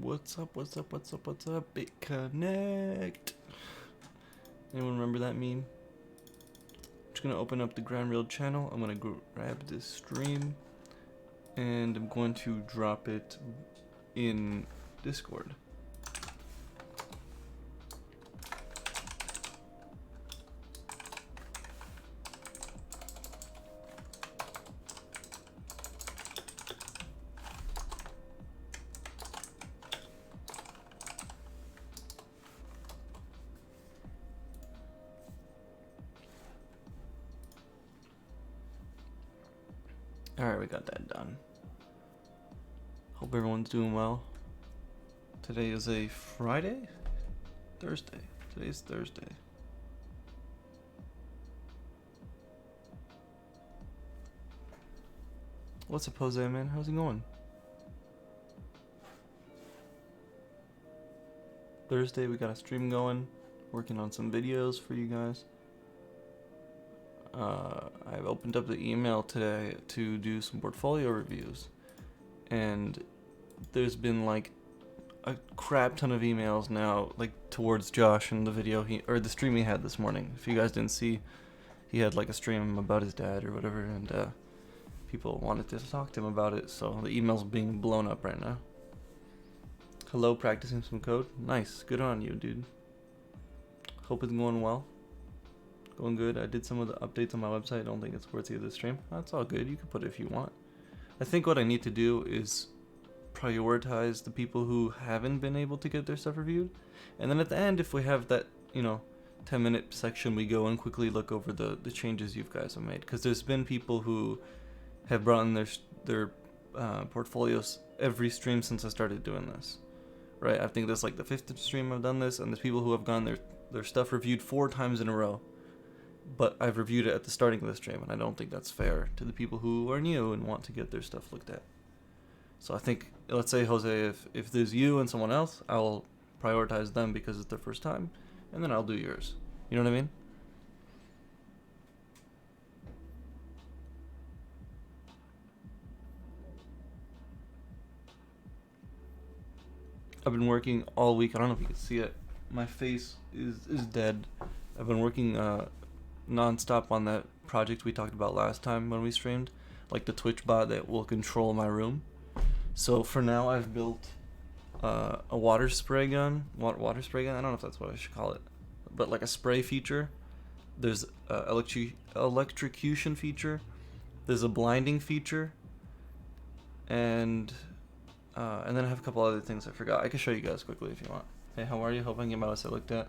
What's up, what's up, what's up, what's up? BitConnect. Anyone remember that meme? I'm just gonna open up the Grand Real channel. I'm gonna grab this stream and I'm going to drop it in Discord. Alright, we got that done. Hope everyone's doing well. Today is a Friday? Thursday. Today's Thursday. What's up, Jose, man? How's it going? Thursday, we got a stream going. Working on some videos for you guys. I've opened up the email today to do some portfolio reviews, and there's been like a crap ton of emails now, like towards Josh and the video the stream he had this morning. If you guys didn't see, he had like a stream about his dad or whatever, and people wanted to talk to him about it, so the email's being blown up right now. Hello, practicing some code. Nice, good on you, dude. Hope it's going well. Going good. I did some of the updates on my website. I don't think it's worthy of the stream. That's all good. You can put it if you want. I think what I need to do is prioritize the people who haven't been able to get their stuff reviewed. And then at the end, if we have that, 10-minute section, we go and quickly look over the changes you guys have made. Because there's been people who have brought in their portfolios every stream since I started doing this. Right? I think that's like the 5th stream I've done this. And there's people who have gotten their stuff reviewed 4 times in a row. But I've reviewed it at the starting of the stream, and I don't think that's fair to the people who are new and want to get their stuff looked at. So I think, let's say, Jose, if there's you and someone else, I'll prioritize them because it's their first time, and then I'll do yours. You know what I mean? I've been working all week. I don't know if you can see it. My face is dead. I've been working non-stop on that project we talked about last time when we streamed, like the Twitch bot that will control my room. So for now, I've built a water spray gun. Water spray gun? I don't know if that's what I should call it, but like a spray feature. There's a electrocution feature. There's a blinding feature, and then I have a couple other things I forgot. I can show you guys quickly if you want. Hey, how are you? Hope I can get my website looked at.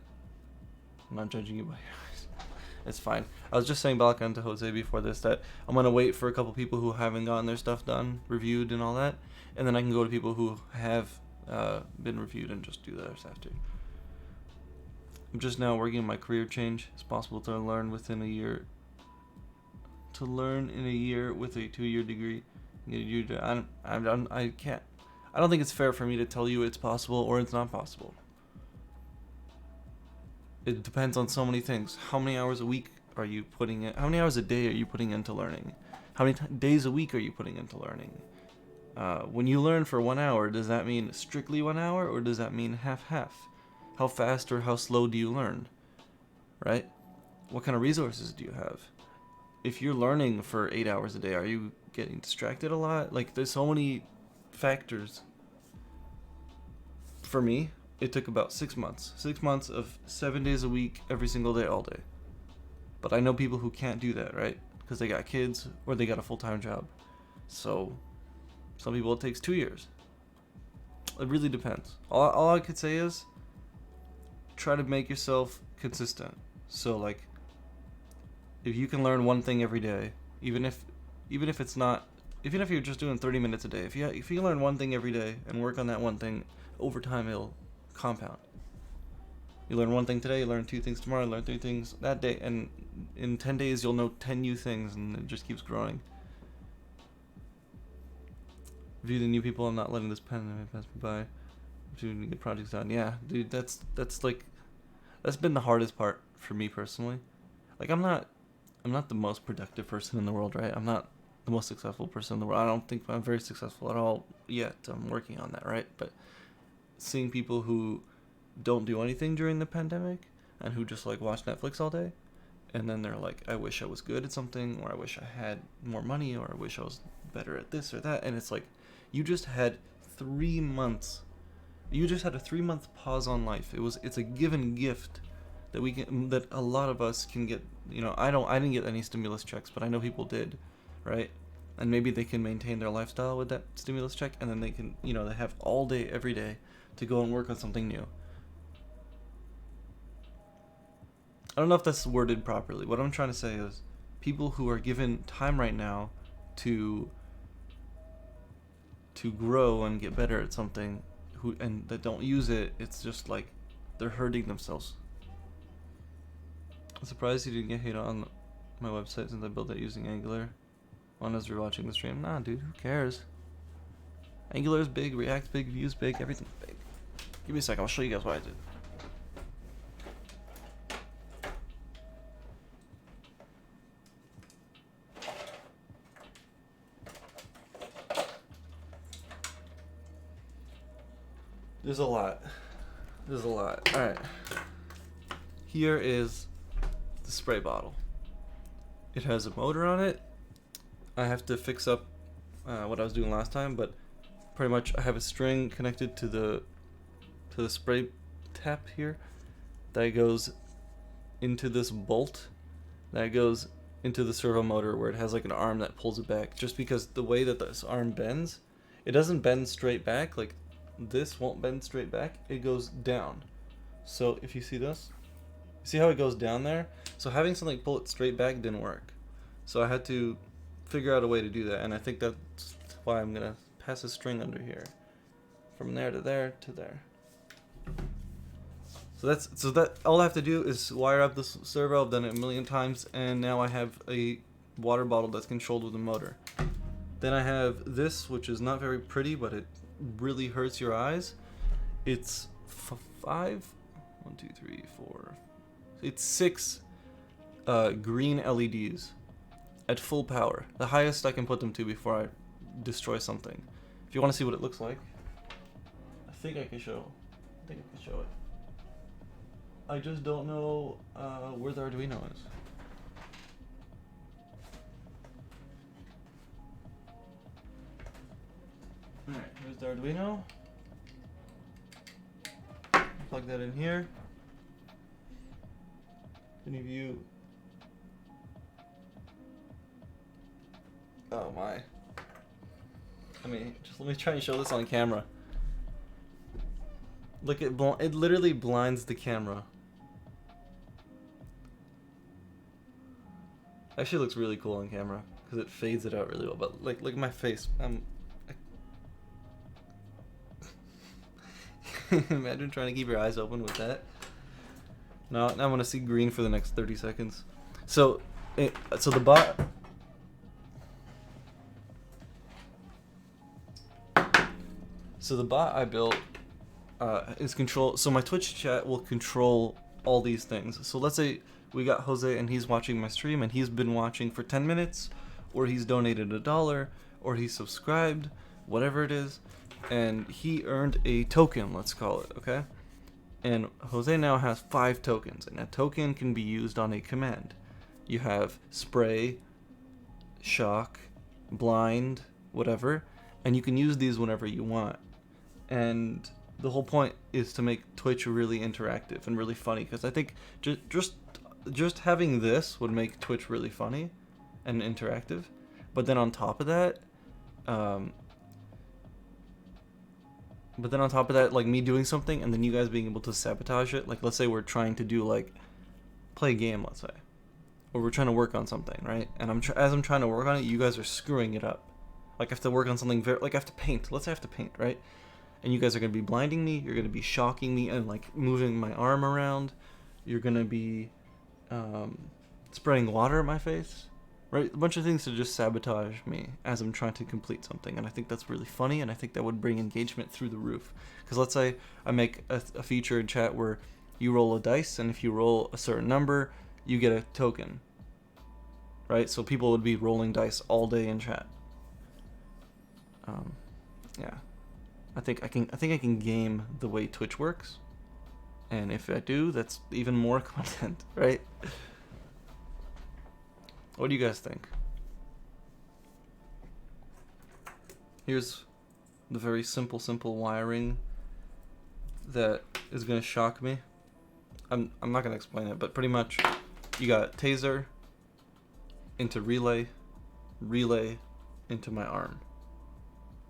I'm not judging you by your eyes. It's fine. I was just saying Balkan to Jose before this that I'm going to wait for a couple people who haven't gotten their stuff done, reviewed and all that, and then I can go to people who have been reviewed and just do that after. I'm just now working on my career change. It's possible to learn within a year. To learn in a year with a 2-year degree. I can't. I don't think it's fair for me to tell you it's possible or it's not possible. It depends on so many things. How many hours a week are you putting in? How many hours a day are you putting into learning? How many days a week are you putting into learning? When you learn for 1 hour, does that mean strictly 1 hour or does that mean half-half? How fast or how slow do you learn? Right? What kind of resources do you have? If you're learning for 8 hours a day, are you getting distracted a lot? Like, there's so many factors. For me, it took about 6 months. 6 months of 7 days a week, every single day, all day. But I know people who can't do that, right? Because they got kids or they got a full-time job. So, some people it takes 2 years. It really depends. All I could say is, try to make yourself consistent. So, like, if you can learn one thing every day, even if you're just doing 30 minutes a day, if you learn one thing every day and work on that one thing, over time it'll compound. You learn one thing today, you learn 2 things tomorrow, you learn 3 things that day, and in 10 days you'll know 10 new things, and it just keeps growing. View the new people. I'm not letting this pen pass me by. To get projects done. Yeah, dude, that's been the hardest part for me personally. Like, I'm not the most productive person in the world, right? I'm not the most successful person in the world. I don't think I'm very successful at all yet. I'm working on that, right? But seeing people who don't do anything during the pandemic and who just like watch Netflix all day, and then they're like, I wish I was good at something, or I wish I had more money, or I wish I was better at this or that. And it's like, you just had 3 months. You just had a 3-month pause on life. It's a given gift that that a lot of us can get. You know, I didn't get any stimulus checks, but I know people did, right? And maybe they can maintain their lifestyle with that stimulus check, and then they can, you know, they have all day every day to go and work on something new. I don't know if that's worded properly. What I'm trying to say is, people who are given time right now to grow and get better at something, and that don't use it, it's just like they're hurting themselves. I'm surprised you didn't get hate on my website since I built it using Angular. When I was rewatching the stream, nah, dude, who cares? Angular's big, React's big, Vue's big, everything's big. Give me a second, I'll show you guys what I did. There's a lot. Alright. Here is the spray bottle. It has a motor on it. I have to fix up what I was doing last time, but pretty much I have a string connected to the spray tap here that goes into this bolt that goes into the servo motor, where it has like an arm that pulls it back. Just because the way that this arm bends, it doesn't bend straight back. Like, this won't bend straight back, it goes down. So if you see this, see how it goes down there? So having something pull it straight back didn't work. So I had to figure out a way to do that, and I think that's why I'm gonna pass a string under here, from there to there to there. So that all I have to do is wire up this servo. I've done it a million times, and now I have a water bottle that's controlled with a motor. Then I have this, which is not very pretty, but it really hurts your eyes. It's 6 green LEDs at full power, the highest I can put them to before I destroy something. If you want to see what it looks like, I think I can show it. I just don't know where the Arduino is. Alright, here's the Arduino. Plug that in here. Any of you? Oh my. Just let me try and show this on camera. Look, it literally blinds the camera. Actually looks really cool on camera because it fades it out really well. But like, look at my face. Imagine trying to keep your eyes open with that. No, I want to see green for the next 30 seconds. So the bot. So the bot I built is control. So my Twitch chat will control all these things. So let's say we got Jose and he's watching my stream and he's been watching for 10 minutes, or he's donated $1, or he's subscribed, whatever it is, and he earned a token, let's call it, okay? And Jose now has 5 tokens, and a token can be used on a command. You have spray, shock, blind, whatever, and you can use these whenever you want. And the whole point is to make Twitch really interactive and really funny, because I think just having this would make Twitch really funny and interactive. But then on top of that, like me doing something and then you guys being able to sabotage it. Like, let's say we're trying to do play a game, let's say, or we're trying to work on something, right? And as I'm trying to work on it, you guys are screwing it up. Like, I have to work on something I have to paint. Let's say I have to paint, right? And you guys are gonna be blinding me. You're gonna be shocking me and like moving my arm around. You're gonna be spraying water at my face, right? A bunch of things to just sabotage me as I'm trying to complete something. And I think that's really funny, and I think that would bring engagement through the roof. Because let's say I make a feature in chat where you roll a dice, and if you roll a certain number, you get a token, right? So people would be rolling dice all day in chat. Yeah. I think I can game the way Twitch works. And if I do, that's even more content, right? What do you guys think? Here's the very simple wiring that is gonna shock me. I'm not gonna explain it, but pretty much you got taser into relay, relay into my arm,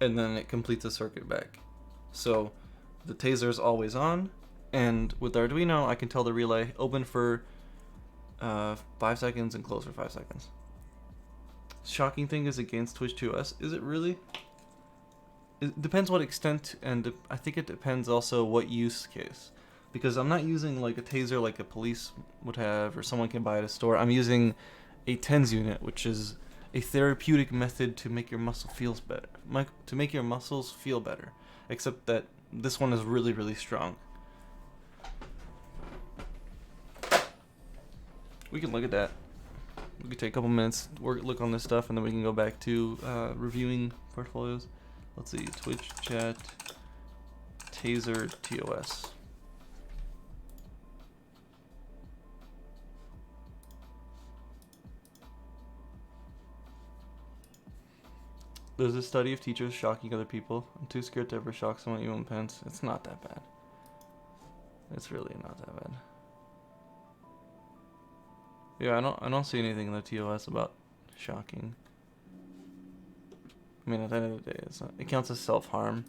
and then it completes a circuit back. So the taser is always on, and with the Arduino I can tell the relay open for 5 seconds and close for 5 seconds. Shocking thing is against Twitch 2S. Is it really? It depends what extent, and I think it depends also what use case. Because I'm not using like a taser like a police would have or someone can buy at a store. I'm using a TENS unit, which is a therapeutic method to make your muscles feel better. Except that this one is really, really strong. We can look at that. We could take a couple minutes, look on this stuff, and then we can go back to reviewing portfolios. Let's see, Twitch chat, taser, TOS. There's a study of teachers shocking other people. I'm too scared to ever shock someone even pens. It's not that bad. It's really not that bad. Yeah, I don't see anything in the TOS about shocking. I mean, at the end of the day, it counts as self-harm.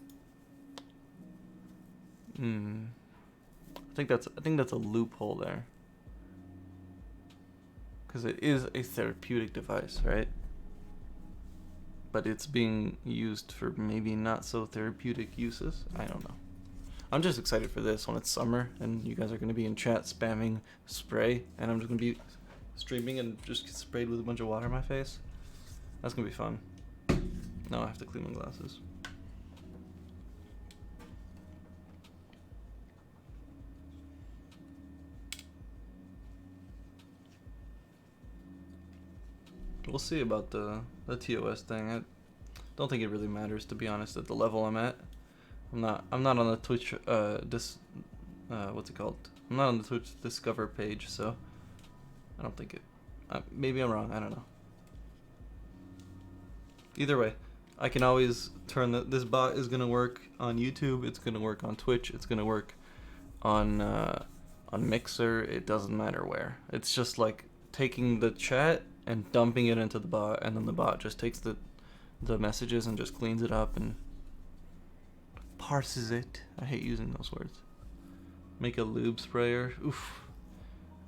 I think that's a loophole there. Because it is a therapeutic device, right? But it's being used for maybe not so therapeutic uses. I don't know. I'm just excited for this when it's summer and you guys are going to be in chat spamming spray, and I'm just going to be streaming and just get sprayed with a bunch of water in my face. That's going to be fun. Now I have to clean my glasses. We'll see about the TOS thing. I don't think it really matters, to be honest, at the level I'm at. I'm not on the Twitch what's it called? I'm not on the Twitch Discover page, so I don't think it. Maybe I'm wrong. I don't know. Either way, I can always turn this bot is gonna work on YouTube. It's gonna work on Twitch. It's gonna work on Mixer. It doesn't matter where. It's just like taking the chat and dumping it into the bot, and then the bot just takes the messages and just cleans it up and parses it. I hate using those words. Make a lube sprayer. Oof.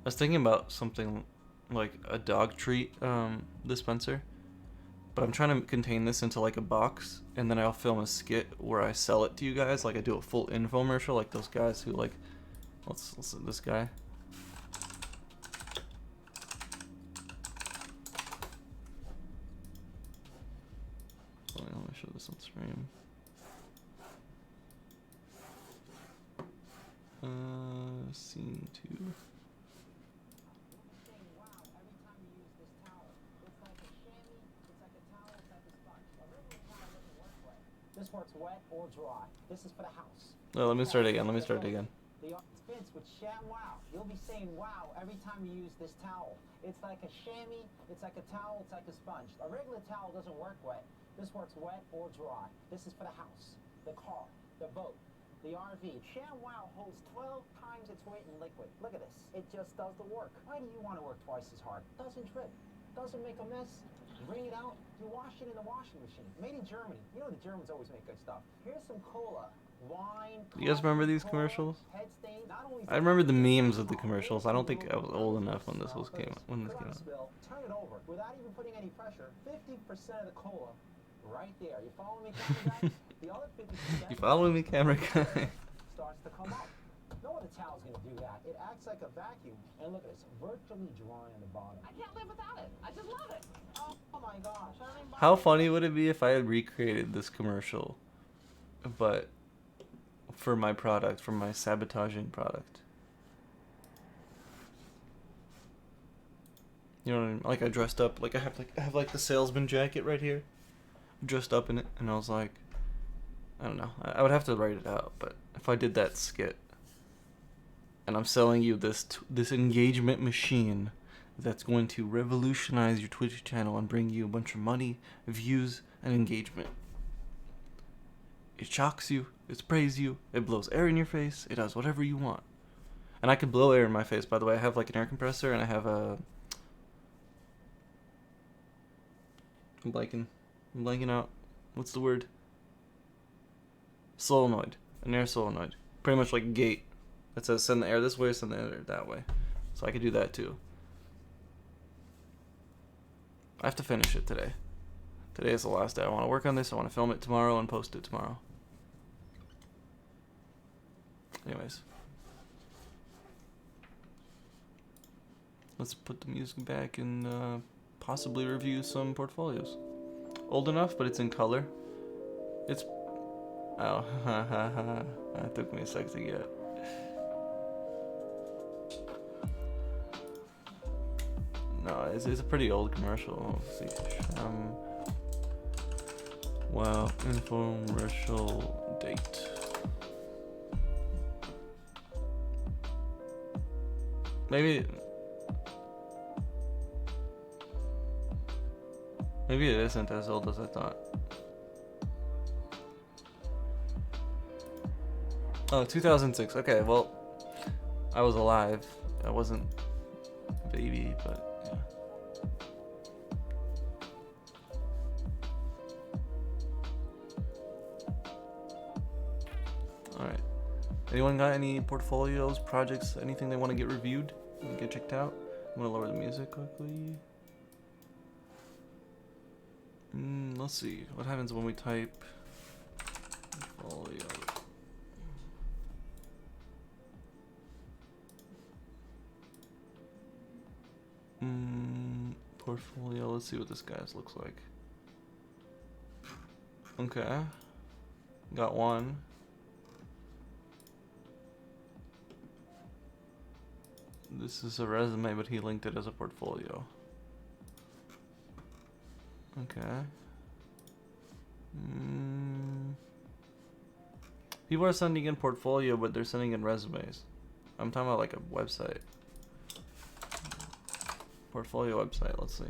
I was thinking about something like a dog treat dispenser, but I'm trying to contain this into like a box, and then I'll film a skit where I sell it to you guys. Like I do a full infomercial, like those guys who like, let's this guy. Let me show this on stream. Scene 2. This works wet or dry. This is for the house. No, let me start again. The Vince with ShamWow. You'll be saying wow every time you use this towel. It's like a chamois, it's like a towel, it's like a sponge. A regular towel doesn't work wet. This works wet or dry. This is for the house, the car, the boat, the RV. ShamWow holds 12 times its weight in liquid. Look at this. It just does the work. Why do you want to work twice as hard? Doesn't drip. Doesn't make a mess. Bring it out. You wash it in the washing machine. Made in Germany. You know the Germans always make good stuff. Here's some cola. Wine. You guys remember these commercials? I remember the memes of the commercials. I don't think I was old enough when this came out. Turn it over without even putting any pressure. 50% of the cola right there. You follow me, camera guy? The other 50%. You following me, camera guy? Starts to come up. No other towel's gonna do that. It acts like a vacuum. And look at this, virtually dry on the bottom. I can't live without it. I just love it. Oh my gosh. How funny would it be if I had recreated this commercial, but for my product, for my sabotaging product? You know what I mean? Like I dressed up, like I have the salesman jacket right here, dressed up in it, and I was like, I don't know. I would have to write it out, but if I did that skit, and I'm selling you this engagement machine that's going to revolutionize your Twitch channel and bring you a bunch of money, views, and engagement. It shocks you, it sprays you, it blows air in your face, it does whatever you want. And I can blow air in my face, by the way. I have like an air compressor, and I have a... I'm blanking out. What's the word? Solenoid. An air solenoid. Pretty much like a gate that says send the air this way, send the air that way. So I could do that too. I have to finish it today. Today is the last day. I want to work on this. I want to film it tomorrow and post it tomorrow. Anyways. Let's put the music back and possibly review some portfolios. Old enough, but it's in color. It's... Oh, that took me a sec to get. No, it's a pretty old commercial. Let's see. Wow, infomercial date. Maybe it isn't as old as I thought. Oh, 2006. Okay, well, I was alive. I wasn't a baby, but yeah. Alright. Anyone got any portfolios, projects, anything they want to get reviewed? Get checked out? I'm gonna lower the music quickly. Let's see. What happens when we type portfolio? Portfolio. Let's see what this guy's looks like. Okay. Got one. This is a resume, but he linked it as a portfolio. Okay. People are sending in portfolio, but they're sending in resumes. I'm talking about like a website. Portfolio website, let's see.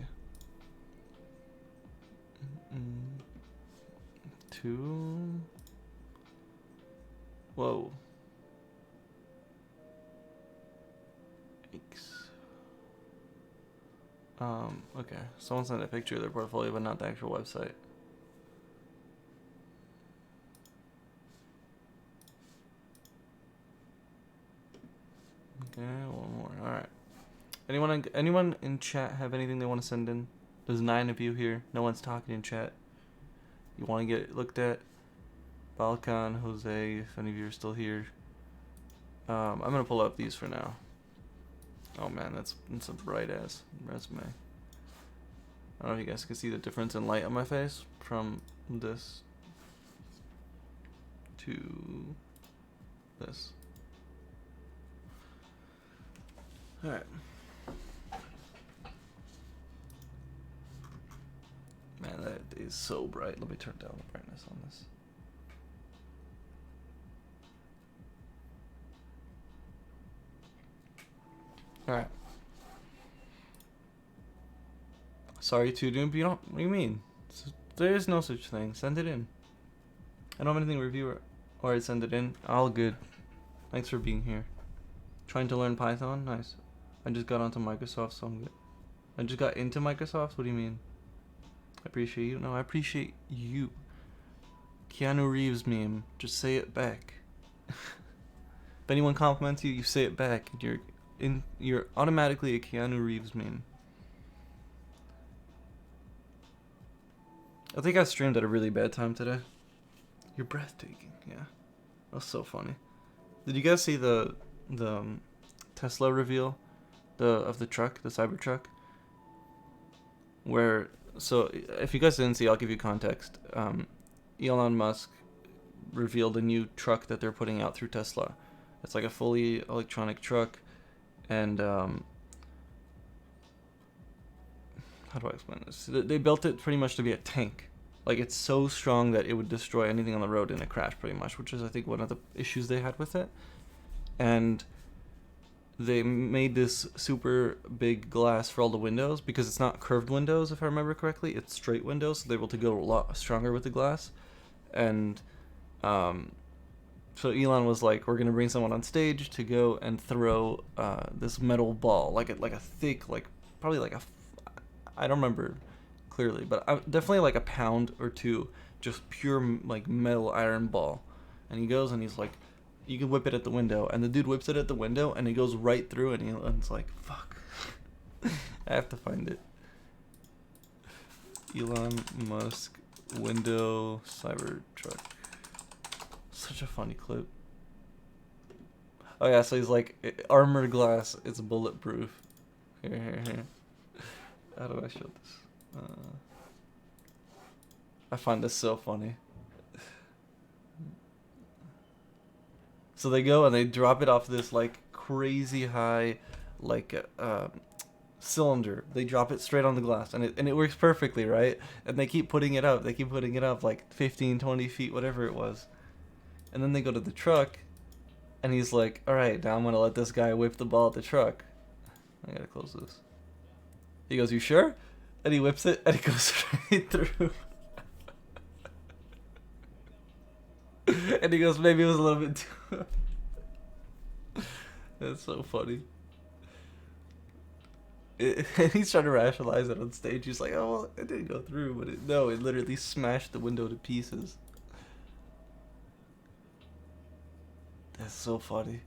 2. Whoa. Yikes. Okay. Someone sent a picture of their portfolio, but not the actual website. Okay, one more. Alright. Anyone in chat have anything they want to send in? There's 9 of you here. No one's talking in chat. You want to get looked at? Balkan, Jose, if any of you are still here. I'm gonna pull up these for now. Oh man, that's a bright ass resume. I don't know if you guys can see the difference in light on my face from this to this. Alright. Man, that is so bright. Let me turn down the brightness on this. Alright. Sorry to Doom, but you don't. What do you mean? There is no such thing. Send it in. I don't have anything to review. Alright, send it in. All good. Thanks for being here. Trying to learn Python? Nice. I just got onto Microsoft, so I'm good. I just got into Microsoft? What do you mean? I appreciate you. No, I appreciate you. Keanu Reeves meme. Just say it back. If anyone compliments you, you say it back. You're automatically a Keanu Reeves meme. I think I streamed at a really bad time today. You're breathtaking. Yeah, that was so funny. Did you guys see the Tesla reveal of the truck, the Cybertruck? Where, so if you guys didn't see, I'll give you context. Elon Musk revealed a new truck that they're putting out through Tesla. It's like a fully electronic truck, and how do I explain this? They built it pretty much to be a tank. Like, it's so strong that it would destroy anything on the road in a crash, pretty much, which is, I think, one of the issues they had with it. And they made this super big glass for all the windows because it's not curved windows, if I remember correctly. It's straight windows, so they're able to go a lot stronger with the glass. And so Elon was like, we're going to bring someone on stage to go and throw this metal ball, like a thick, like probably like I don't remember clearly, but definitely like a pound or two, just pure like metal iron ball. And he goes and he's like, you can whip it at the window, and the dude whips it at the window, and he goes right through, and Elon's like, fuck. I have to find it. Elon Musk window Cybertruck. Such a funny clip. Oh yeah, so he's like, armored glass, it's bulletproof. Here. How do I show this? I find this so funny. So they go and they drop it off this like crazy high, like cylinder. They drop it straight on the glass, and it works perfectly, right? And they keep putting it up. They keep putting it up like 15, 20 feet, whatever it was. And then they go to the truck, and he's like, all right, now I'm going to let this guy whip the ball at the truck. I got to close this. He goes, you sure? And he whips it, and it goes straight through. And he goes, maybe it was a little bit too... That's so funny. And he's trying to rationalize it on stage. He's like, oh, well, it didn't go through, but it literally smashed the window to pieces. That's so funny.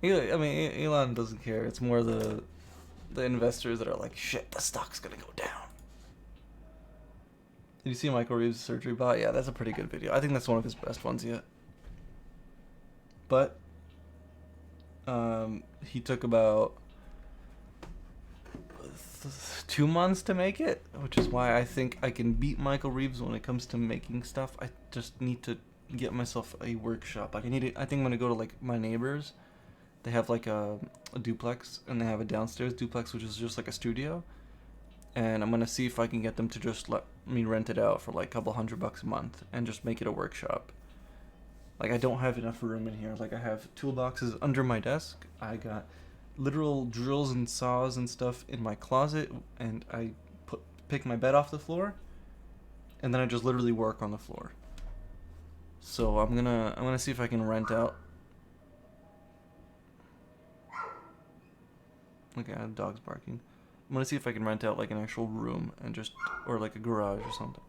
I mean, Elon doesn't care. It's more the investors that are like, shit, the stock's gonna go down. Did you see Michael Reeves' surgery bot? Yeah, that's a pretty good video. I think that's one of his best ones yet. But he took about 2 months to make it, which is why I think I can beat Michael Reeves when it comes to making stuff. I just need to get myself a workshop. Like I think I'm gonna go to like my neighbors. They have like a duplex, and they have a downstairs duplex, which is just like a studio. And I'm gonna see if I can get them to just let me rent it out for like a couple $100 a month and just make it a workshop. Like I don't have enough room in here. Like I have toolboxes under my desk. I got literal drills and saws and stuff in my closet, and I pick my bed off the floor, and then I just literally work on the floor. So I'm gonna see if I can rent out. Okay, dog's barking. I'm gonna see if I can rent out like an actual room and just, or like a garage or something.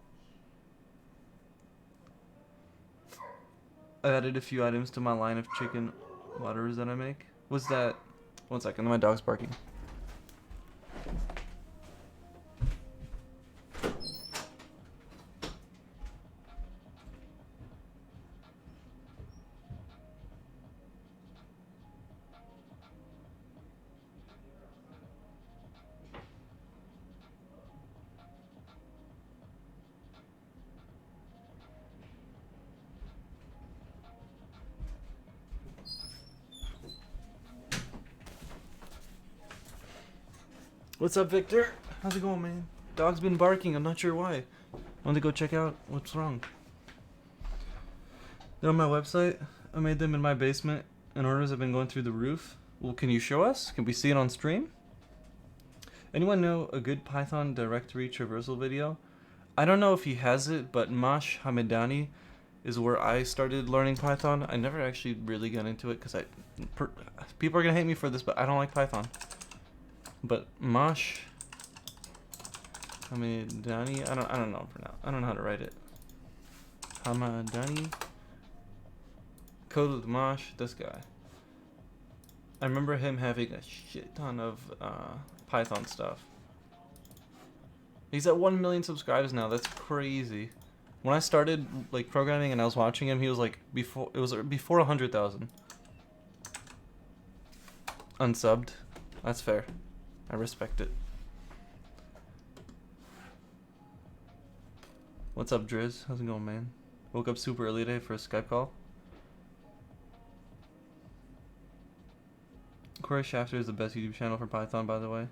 I added a few items to my line of chicken waters that I make. Was that? One second, my dog's barking. What's up, Victor? How's it going, man? Dog's been barking. I'm not sure why. I want to go check out what's wrong. They're on my website. I made them in my basement, and orders have been going through the roof. Well, can you show us? Can we see it on stream? Anyone know a good Python directory traversal video? I don't know if he has it, but Mash Hamedani is where I started learning Python. I never actually really got into it because people are gonna hate me for this, but I don't like Python. But Mash Hamedani, I don't know for now. I don't know how to write it. Hamedani. Code with Mosh, this guy. I remember him having a shit ton of Python stuff. He's at 1 million subscribers now. That's crazy. When I started like programming and I was watching him, he was like before 100,000. Unsubbed. That's fair. I respect it. What's up, Driz? How's it going, man? Woke up super early today for a Skype call. Corey Shafter is the best YouTube channel for Python, by the way.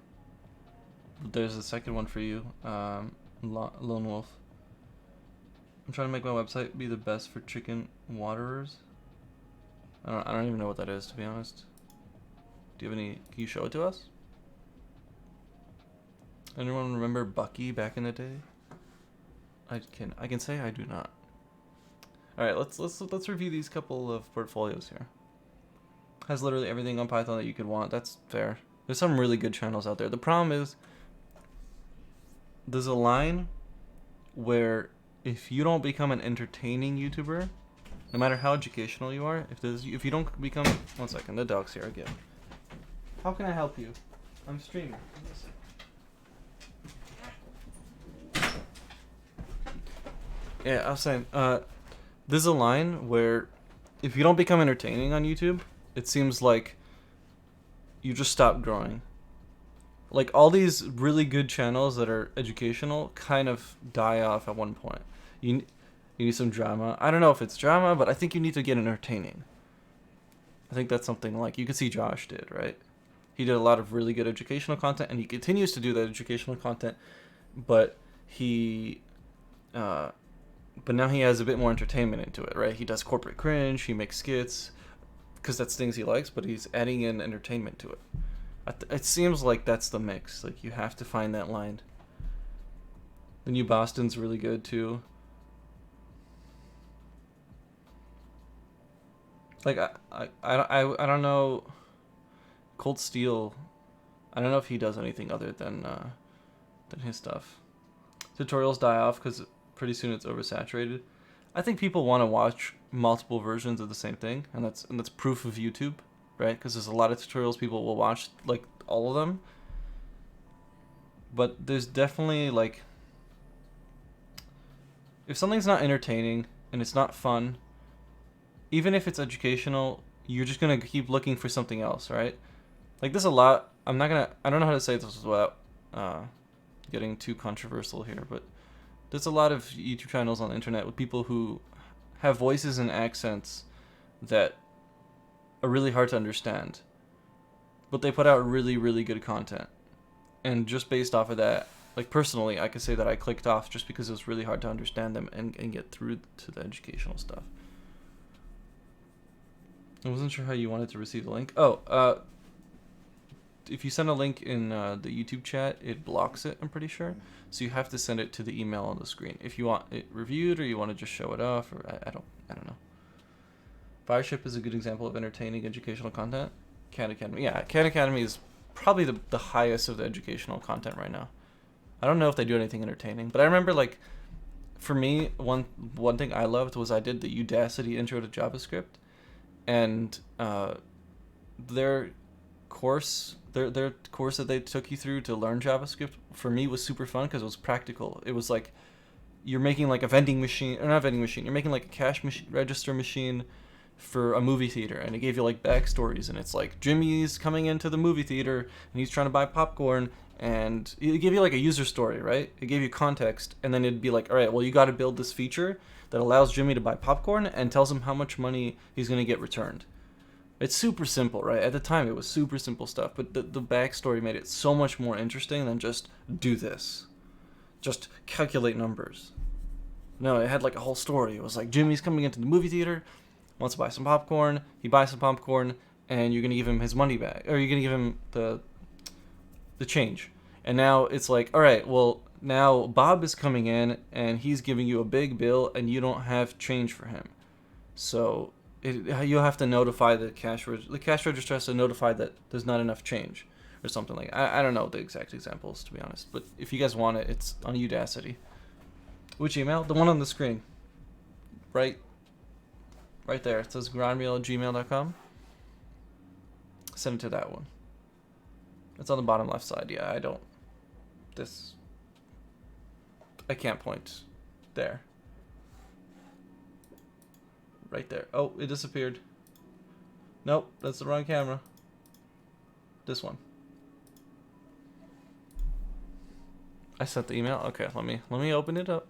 There's a second one for you. Lone Wolf. I'm trying to make my website be the best for chicken waterers. I don't even know what that is, to be honest. Do you have any? Can you show it to us? Anyone remember Bucky back in the day? I can say I do not. All right, let's review these couple of portfolios here. Has literally everything on Python that you could want. That's fair. There's some really good channels out there. The problem is there's a line where if you don't become an entertaining YouTuber, no matter how educational you are, if you don't become... One second, the dog's here again. How can I help you? I'm streaming. Yeah, I was saying, there's a line where if you don't become entertaining on YouTube, it seems like you just stop growing. Like, all these really good channels that are educational kind of die off at one point. You need some drama. I don't know if it's drama, but I think you need to get entertaining. I think that's something like you could see Josh did, right? He did a lot of really good educational content, and he continues to do that educational content, but but now he has a bit more entertainment into it, right? He does corporate cringe, he makes skits, because that's things he likes, but he's adding in entertainment to it. It seems like that's the mix. Like, you have to find that line. The New Boston's really good too. Like, I don't know. Cold Steel, I don't know if he does anything other than his stuff. Tutorials die off because pretty soon it's oversaturated. I think people want to watch multiple versions of the same thing, and that's proof of YouTube, right? Because there's a lot of tutorials people will watch, like all of them. But there's definitely, like, if something's not entertaining and it's not fun, even if it's educational, you're just gonna keep looking for something else, right? Like, there's a lot. I don't know how to say this without getting too controversial here, but there's a lot of YouTube channels on the internet with people who have voices and accents that are really hard to understand, but they put out really, really good content. And just based off of that, like, personally, I could say that I clicked off just because it was really hard to understand them and get through to the educational stuff. I wasn't sure how you wanted to receive the link. Oh, if you send a link in the YouTube chat, it blocks it, I'm pretty sure. So you have to send it to the email on the screen. If you want it reviewed or you want to just show it off, or I don't know. Fireship is a good example of entertaining educational content. Khan Academy. Yeah, Khan Academy is probably the highest of the educational content right now. I don't know if they do anything entertaining, but I remember, like, for me, one thing I loved was I did the Udacity Intro to JavaScript, and their course that they took you through to learn JavaScript, for me, was super fun because it was practical. It was like you're making like a vending machine, or not a vending machine, you're making like a cash register machine for a movie theater, and it gave you like backstories, and it's like Jimmy's coming into the movie theater and he's trying to buy popcorn, and it gave you like a user story, right? It gave you context, and then it'd be like, all right, well, you got to build this feature that allows Jimmy to buy popcorn and tells him how much money he's going to get returned. It's super simple, right? At the time, it was super simple stuff, but the backstory made it so much more interesting than just do this. Just calculate numbers. No, it had like a whole story. It was like Jimmy's coming into the movie theater, wants to buy some popcorn, he buys some popcorn, and you're going to give him his money back, or you're going to give him the change. And now it's like, all right, well, now Bob is coming in, and he's giving you a big bill, and you don't have change for him. So you'll have to notify the cash register has to notify that there's not enough change, or something like that. I don't know the exact examples, to be honest, but if you guys want it, it's on Udacity. Which email? The one on the screen. Right there. It says grindmeal@gmail.com. Send it to that one. It's on the bottom left side. Yeah, I can't point. There. Right there. Oh, it disappeared. Nope, that's the wrong camera. This one. I sent the email. Okay, let me open it up.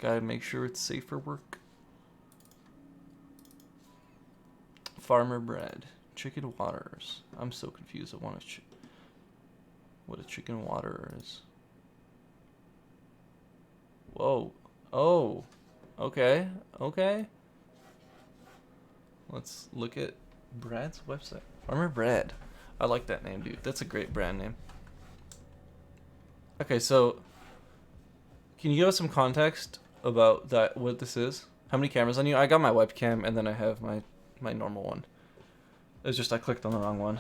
Gotta make sure it's safe for work. Farmer bread. Chicken waters. I'm so confused at what a chicken water is. Whoa. Oh. Okay. Okay. Let's look at Brad's website. Farmer Brad. I like that name, dude. That's a great brand name. Okay, so can you give us some context about that? What this is? How many cameras on you? I got my webcam, and then I have my normal one. It's just I clicked on the wrong one.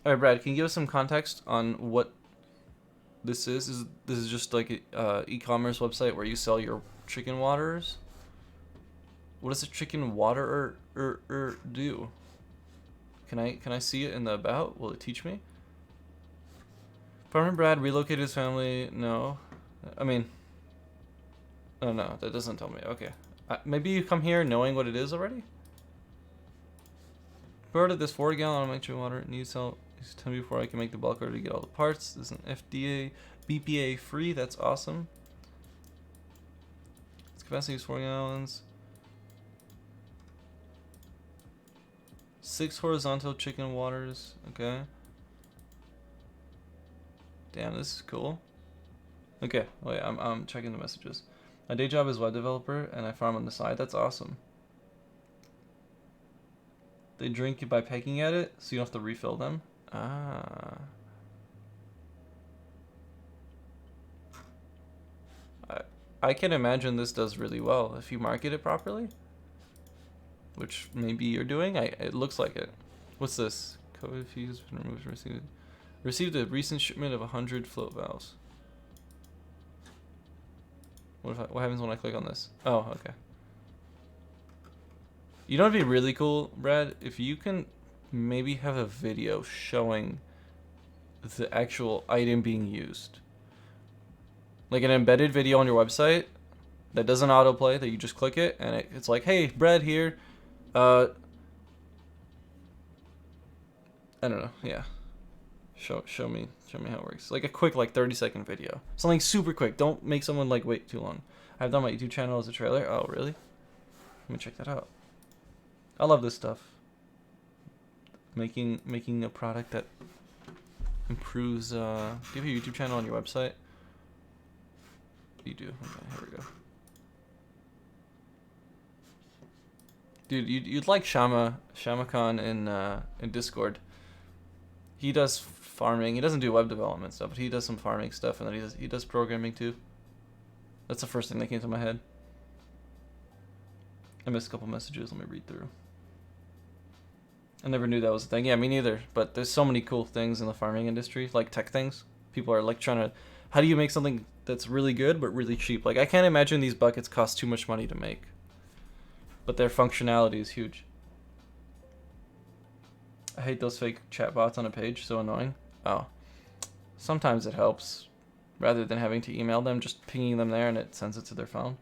All right, Brad. Can you give us some context on what this is? This is just like a e-commerce website where you sell your chicken waters? What does a chicken water do? Can I see it in the about? Will it teach me? Farmer Brad relocated his family. No, I mean, oh no, that doesn't tell me. Okay, maybe you come here knowing what it is already. Who ordered this 4-gallon of chicken water? Needs help. Tell me before I can make the bulk order to get all the parts. This is an FDA, BPA free. That's awesome. Its capacity is 4 gallons. 6 horizontal chicken waters. Okay. Damn, this is cool. Okay, wait, I'm checking the messages. My day job is web developer, and I farm on the side. That's awesome. They drink it by pecking at it, so you don't have to refill them. Ah. I can imagine this does really well if you market it properly. Which maybe you're doing. It looks like it. What's this? COVID fuse been removed. Received a recent shipment of 100 float valves. What happens when I click on this? Oh, okay. You know what'd be really cool, Brad? If you can maybe have a video showing the actual item being used. Like an embedded video on your website that doesn't autoplay, that you just click it and it's like, hey, Brad here. I don't know, yeah. Show me how it works. Like a quick 30-second video. Something super quick. Don't make someone wait too long. I've done my YouTube channel as a trailer. Oh, really? Let me check that out. I love this stuff. Making a product that improves. Do you have a YouTube channel on your website? You do. Okay, here we go. Dude, you'd like Shamakan in Discord. He does farming. He doesn't do web development stuff, but he does some farming stuff, and then he does programming too. That's the first thing that came to my head. I missed a couple messages. Let me read through. I never knew that was a thing. Yeah, me neither. But there's so many cool things in the farming industry, like tech things. People are trying to, how do you make something that's really good but really cheap? Like I can't imagine these buckets cost too much money to make, but their functionality is huge. I hate those fake chatbots on a page. So annoying. Oh, sometimes it helps. Rather than having to email them, just pinging them there and it sends it to their phone.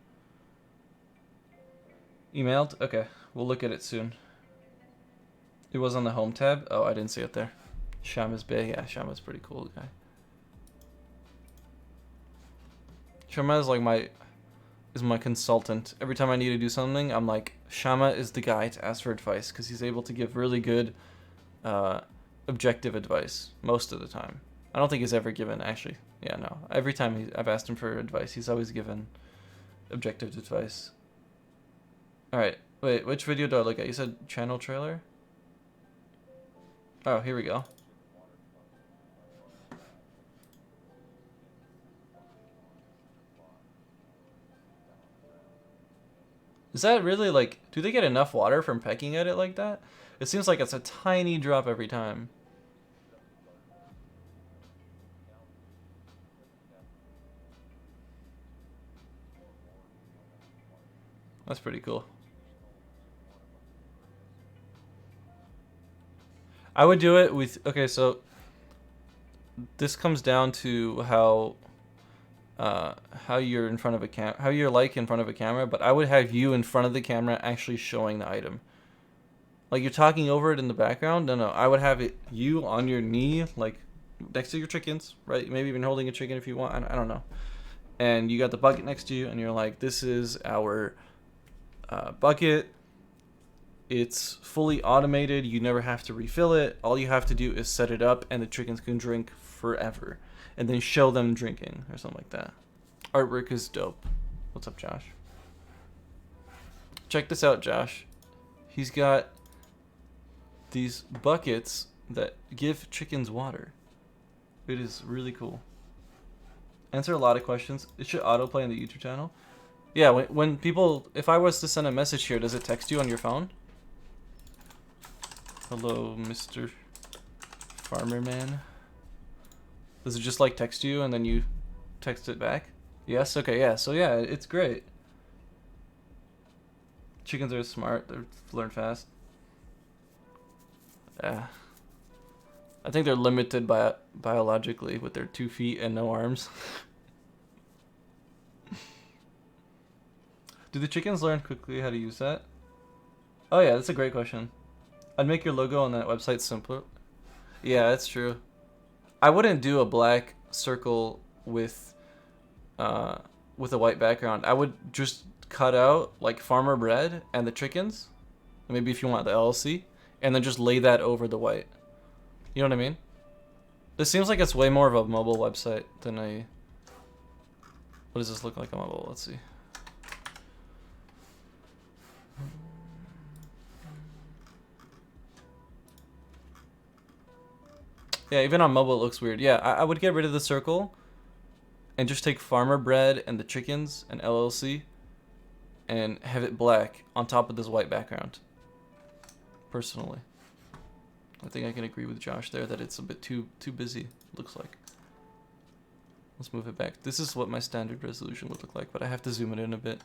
Emailed? Okay, we'll look at it soon. It was on the home tab. Oh, I didn't see it there. Shama's Bay. Yeah, Shama's pretty cool guy. Shama is my consultant. Every time I need to do something, I'm like, Shama is the guy to ask for advice because he's able to give really good objective advice most of the time. I don't think he's ever given, actually. Yeah, no. Every time I've asked him for advice, he's always given objective advice. Alright, wait, which video do I look at? You said channel trailer? Oh, here we go. Is that really do they get enough water from pecking at it like that? It seems like it's a tiny drop every time. That's pretty cool. I would do it with, okay, so this comes down to how you're in front of a how you're in front of a camera, but I would have you in front of the camera actually showing the item. Like you're talking over it in the background. No, I would have you on your knee, next to your chickens, right? Maybe even holding a chicken if you want. I don't know. And you got the bucket next to you, and you're like, this is our bucket. It's fully automated. You never have to refill it. All you have to do is set it up, and the chickens can drink forever. And then show them drinking or something like that. Artwork is dope. What's up, Josh? Check this out, Josh. He's got these buckets that give chickens water. It is really cool. Answer a lot of questions. It should autoplay on the YouTube channel. Yeah, when people, if I was to send a message here, does it text you on your phone? Hello, Mr. Farmer Man. Does it just like text you and then you text it back? Yes? Okay, yeah. So yeah, it's great. Chickens are smart. They learn fast. Yeah. I think they're limited biologically with their 2 feet and no arms. Do the chickens learn quickly how to use that? Oh yeah, that's a great question. I'd make your logo on that website simpler. Yeah, that's true. I wouldn't do a black circle with a white background. I would just cut out like farmer bread and the chickens, maybe if you want the LLC, and then just lay that over the white. You know what I mean? This seems like it's way more of a mobile website than a... What does this look like on mobile? Let's see. Yeah, even on mobile it looks weird. Yeah, I would get rid of the circle and just take farmer bread and the chickens and LLC and have it black on top of this white background. Personally. I think I can agree with Josh there that it's a bit too busy, looks like. Let's move it back. This is what my standard resolution would look like, but I have to zoom it in a bit.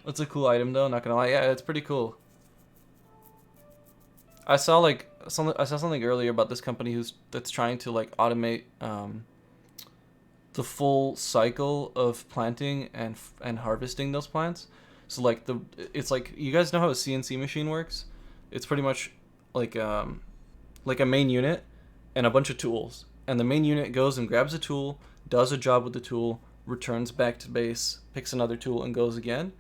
That's a cool item though, not gonna lie. Yeah, it's pretty cool. I saw something earlier about this company that's trying to like automate the full cycle of planting and harvesting those plants. So like it's like, you guys know how a CNC machine works? It's pretty much like a main unit and a bunch of tools. And the main unit goes and grabs a tool, does a job with the tool, returns back to base, picks another tool and goes again.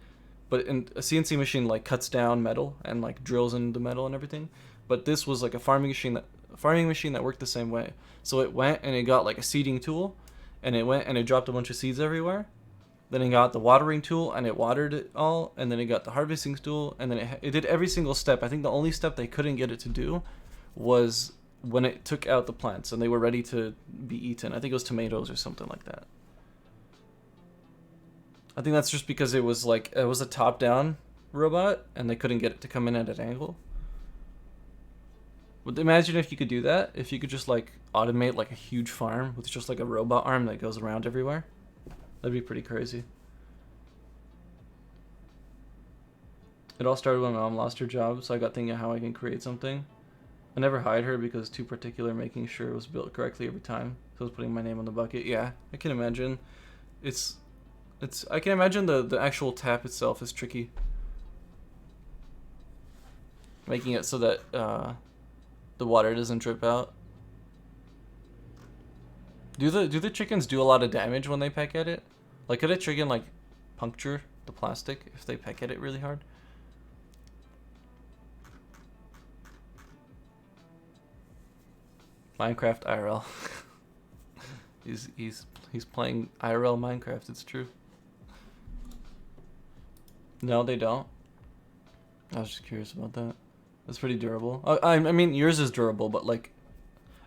But in a CNC machine like cuts down metal and like drills into the metal and everything. But this was like a farming machine that worked the same way. So it went and it got like a seeding tool, and it went and it dropped a bunch of seeds everywhere. Then it got the watering tool and it watered it all, and then it got the harvesting tool, and then it did every single step. I think the only step they couldn't get it to do was when it took out the plants and they were ready to be eaten. I think it was tomatoes or something like that. I think that's just because it was a top-down robot and they couldn't get it to come in at an angle. But imagine if you could do that, if you could just like automate like a huge farm with just like a robot arm that goes around everywhere. That'd be pretty crazy. It all started when my mom lost her job, so I got thinking how I can create something. I never hired her because too particular, making sure it was built correctly every time. So I was putting my name on the bucket. Yeah, I can imagine. I can imagine the actual tap itself is tricky. Making it so that the water doesn't drip out. Do the chickens do a lot of damage when they peck at it? Like, could a chicken like puncture the plastic if they peck at it really hard? Minecraft IRL. he's playing IRL Minecraft. It's true. No, they don't. I was just curious about that. It's pretty durable. I mean, yours is durable, but like,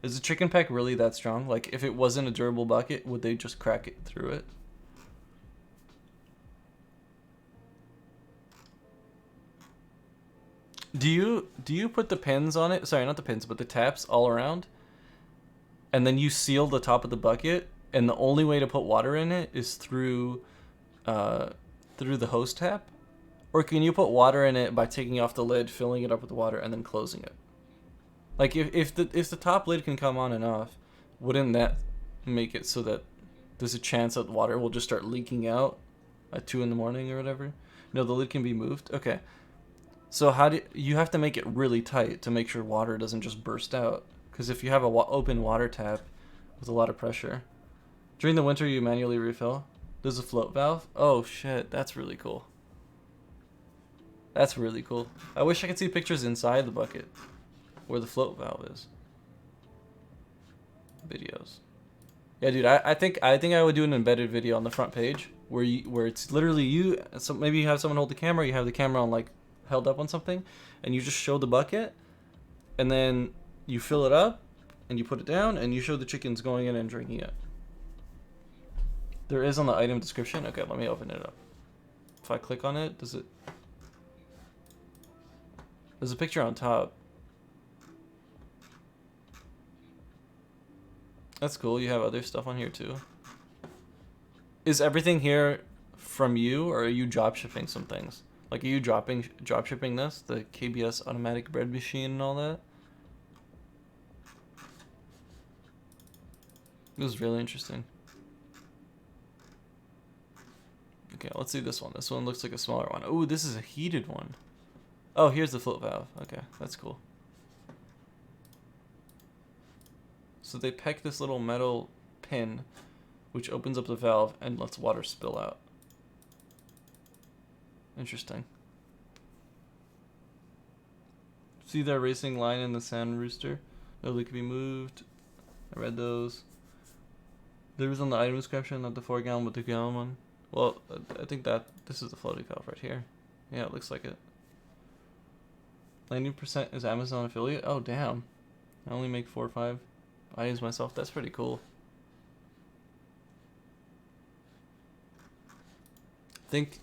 is the chicken peck really that strong? Like, if it wasn't a durable bucket, would they just crack it through it? Do you put the pins on it? Sorry, not the pins, but the taps all around? And then you seal the top of the bucket, and the only way to put water in it is through the hose tap? Or can you put water in it by taking off the lid, filling it up with water, and then closing it? Like, if the top lid can come on and off, wouldn't that make it so that there's a chance that water will just start leaking out at 2 in the morning or whatever? No, the lid can be moved? Okay. So you have to make it really tight to make sure water doesn't just burst out. Because if you have a open water tap with a lot of pressure, during the winter you manually refill. There's a float valve. Oh shit, that's really cool. That's really cool. I wish I could see pictures inside the bucket where the float valve is. Videos. Yeah, dude, I think I would do an embedded video on the front page where it's literally you. So maybe you have someone hold the camera. You have the camera on like held up on something, and you just show the bucket, and then you fill it up, and you put it down, and you show the chickens going in and drinking it. There is on the item description. Okay, let me open it up. If I click on it, does it? There's a picture on top. That's cool. You have other stuff on here too. Is everything here from you, or are you drop shipping some things? Like, are you drop shipping this, the KBS automatic bread machine and all that? It was really interesting. Okay, let's see this one. This one looks like a smaller one. Ooh, this is a heated one. Oh, here's the float valve. Okay, that's cool. So they peck this little metal pin, which opens up the valve and lets water spill out. Interesting. See that racing line in the sand rooster? No, they can be moved. I read those. There was on the item description, not the 4-gallon, but the gallon one. Well, I think that this is the floating valve right here. Yeah, it looks like it. 90% is Amazon affiliate. Oh, damn. I only make 4 or 5 items myself. That's pretty cool. I think,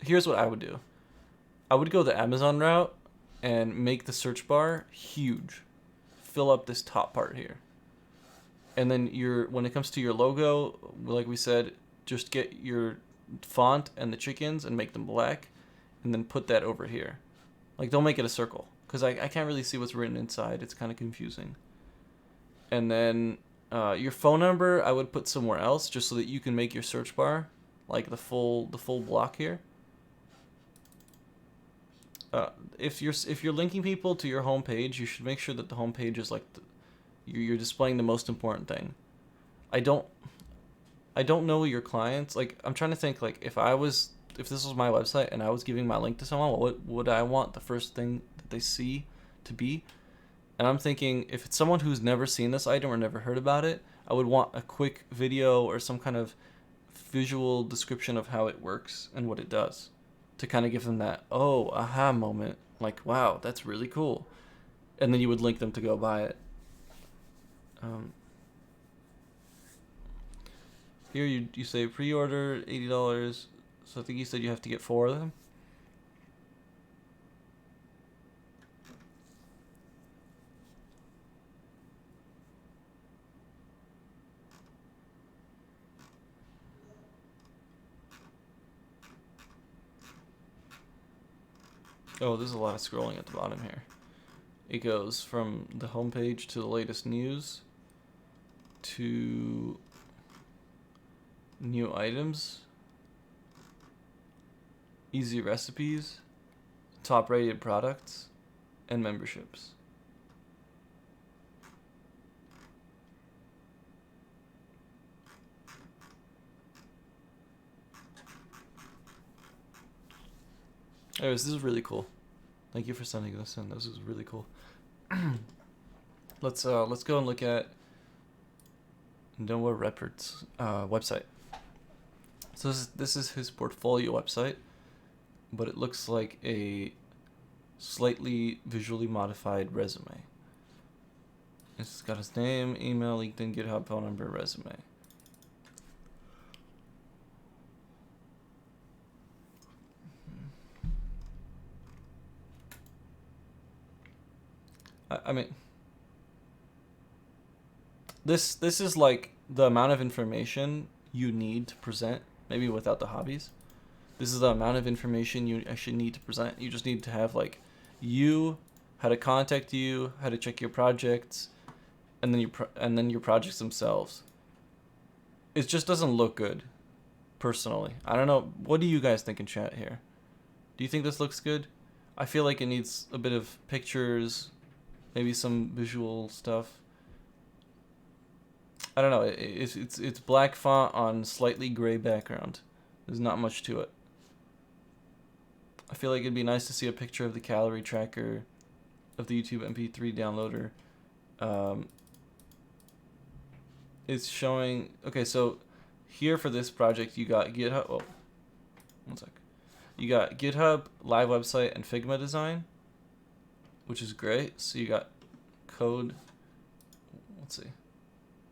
here's what I would do. I would go the Amazon route and make the search bar huge. Fill up this top part here. And then when it comes to your logo, like we said, just get your font and the chickens and make them black, and then put that over here. Like, don't make it a circle, because I can't really see what's written inside. It's kind of confusing. And then your phone number I would put somewhere else, just so that you can make your search bar like the full block here. If you're linking people to your homepage, you should make sure that the homepage is like you're displaying the most important thing. I don't know your clients. Like, I'm trying to think, like, if this was my website and I was giving my link to someone, what would I want the first thing that they see to be? And I'm thinking, if it's someone who's never seen this item or never heard about it, I would want a quick video or some kind of visual description of how it works and what it does, to kind of give them that, oh, aha moment. Like, wow, that's really cool. And then you would link them to go buy it. Here you say pre-order $80. So I think you said you have to get 4 of them. Oh, there's a lot of scrolling at the bottom here. It goes from the homepage to the latest news to new items, easy recipes, top rated products, and memberships. Anyways, this is really cool. Thank you for sending this in. This is really cool. Let's go and look at Noah Reppert's website. So this is his portfolio website, but it looks like a slightly visually modified resume. It's got his name, email, LinkedIn, GitHub, phone number, resume. I mean, this is like the amount of information you need to present, maybe without the hobbies. This is the amount of information you actually need to present. You just need to have, like, how to contact you, how to check your projects, and then your projects themselves. It just doesn't look good, personally. I don't know. What do you guys think in chat here? Do you think this looks good? I feel like it needs a bit of pictures, maybe some visual stuff. I don't know. It's black font on slightly gray background. There's not much to it. I feel like it'd be nice to see a picture of the calorie tracker of the YouTube MP3 downloader. It's showing, okay, so here for this project you got GitHub, oh, one sec. You got GitHub, live website, and Figma design, which is great. So you got code, let's see.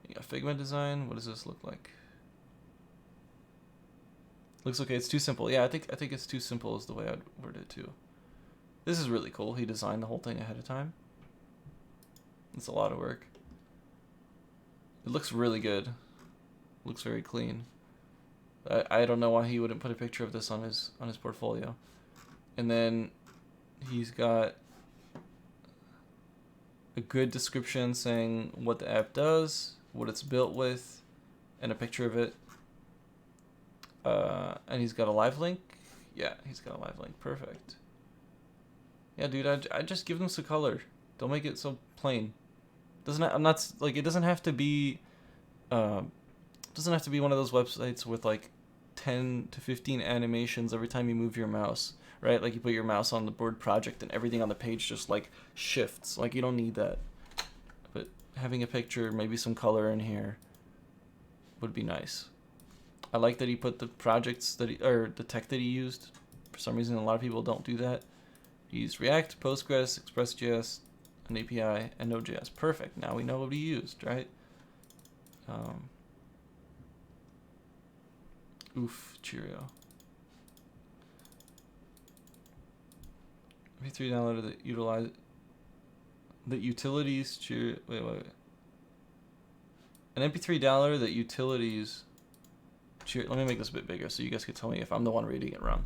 You got Figma design, what does this look like? Looks okay, it's too simple. Yeah, I think it's too simple is the way I'd word it too. This is really cool. He designed the whole thing ahead of time. It's a lot of work. It looks really good. Looks very clean. I don't know why he wouldn't put a picture of this on his portfolio. And then he's got a good description saying what the app does, what it's built with, and a picture of it. And he's got a live link. Yeah, he's got a live link. Perfect. Yeah, dude, I just give them some color. Don't make it so plain. I'm not like it doesn't have to be. Doesn't have to be one of those websites with like 10 to 15 animations every time you move your mouse, right? Like you put your mouse on the board project and everything on the page just like shifts. Like you don't need that. But having a picture, maybe some color in here would be nice. I like that he put the projects that or the tech that he used. For some reason, a lot of people don't do that. He used React, Postgres, Express.js, an API, and Node.js. Perfect. Now we know what he used, right? Oof, Cheerio. MP3 downloader that utilities Cheerio. Wait. An MP3 downloader that utilities. Let me make this a bit bigger so you guys can tell me if I'm the one reading it wrong.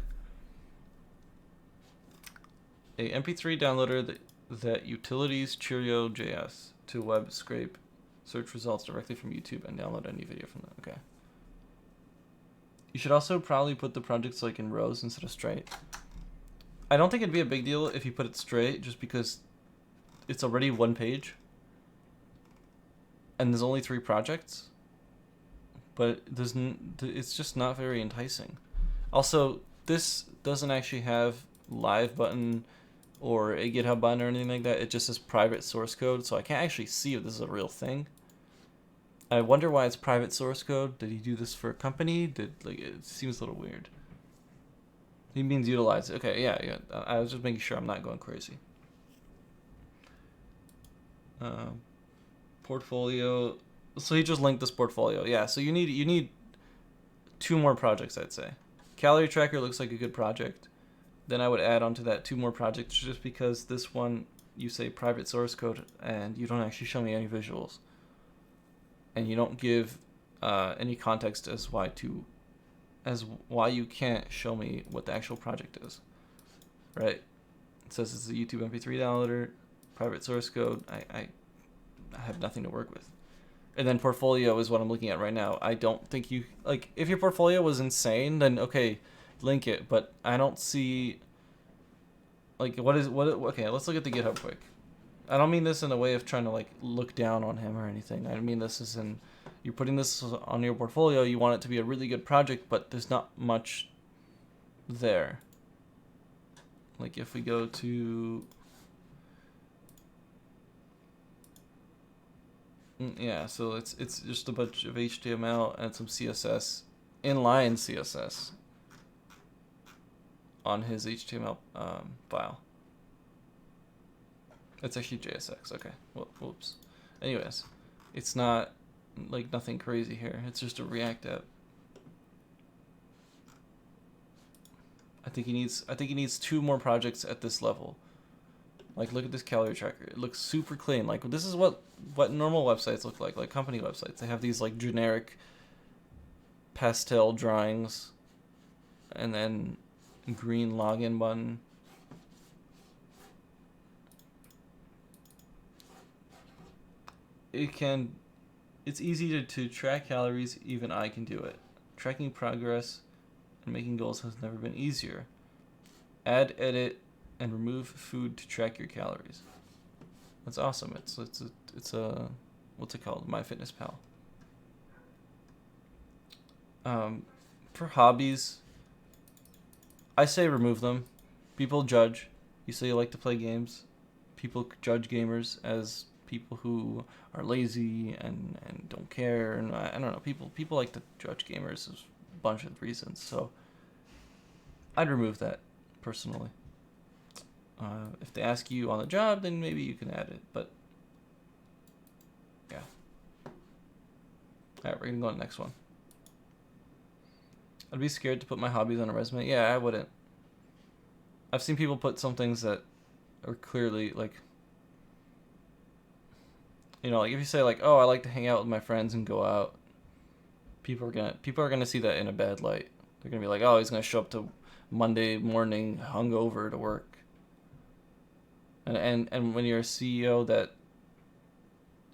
A MP3 downloader that utilities Cheerio.js to web scrape search results directly from YouTube and download any video from them. Okay. You should also probably put the projects like in rows instead of straight. I don't think it'd be a big deal if you put it straight just because it's already one page and there's only 3 projects. But it's just not very enticing. Also, this doesn't actually have live button or a GitHub button or anything like that. It just says private source code, so I can't actually see if this is a real thing. I wonder why it's private source code. Did he do this for a company? It seems a little weird. He means utilize it. Okay, yeah. I was just making sure I'm not going crazy. Portfolio. So he just linked this portfolio. Yeah, so you need 2 more projects, I'd say. Calorie tracker looks like a good project. Then I would add onto that 2 more projects just because this one you say private source code and you don't actually show me any visuals. And you don't give any context as why you can't show me what the actual project is. Right? It says it's a YouTube MP3 downloader, private source code. I have nothing to work with. And then portfolio is what I'm looking at right now. I don't think you like if your portfolio was insane, then okay, link it. But I don't see like okay, let's look at the GitHub quick. I don't mean this in a way of trying to like look down on him or anything. I mean this is in you're putting this on your portfolio, you want it to be a really good project, but there's not much there. Like if we go to yeah, so it's just a bunch of HTML and some CSS, inline CSS on his HTML file. It's actually JSX. Okay. Whoops. Anyways, it's not like nothing crazy here. It's just a React app. I think he needs 2 more projects at this level. Like, look at this calorie tracker. It looks super clean. Like, this is what normal websites look like company websites. They have these, like, generic pastel drawings and then green login button. It's easy to track calories. Even I can do it. Tracking progress and making goals has never been easier. Add, edit, and remove food to track your calories. That's awesome. It's a what's it called? MyFitnessPal. For hobbies, I say remove them. People judge. You say you like to play games. People judge gamers as people who are lazy and don't care, and I don't know. People like to judge gamers as a bunch of reasons. So I'd remove that personally. If they ask you on the job, then maybe you can add it. But yeah. All right, we're gonna go on to the next one. I'd be scared to put my hobbies on a resume. Yeah, I wouldn't. I've seen people put some things that are clearly like, you know, like if you say like, "Oh, I like to hang out with my friends and go out," people are gonna see that in a bad light. They're gonna be like, "Oh, he's gonna show up to Monday morning hungover to work." And when you're a CEO, that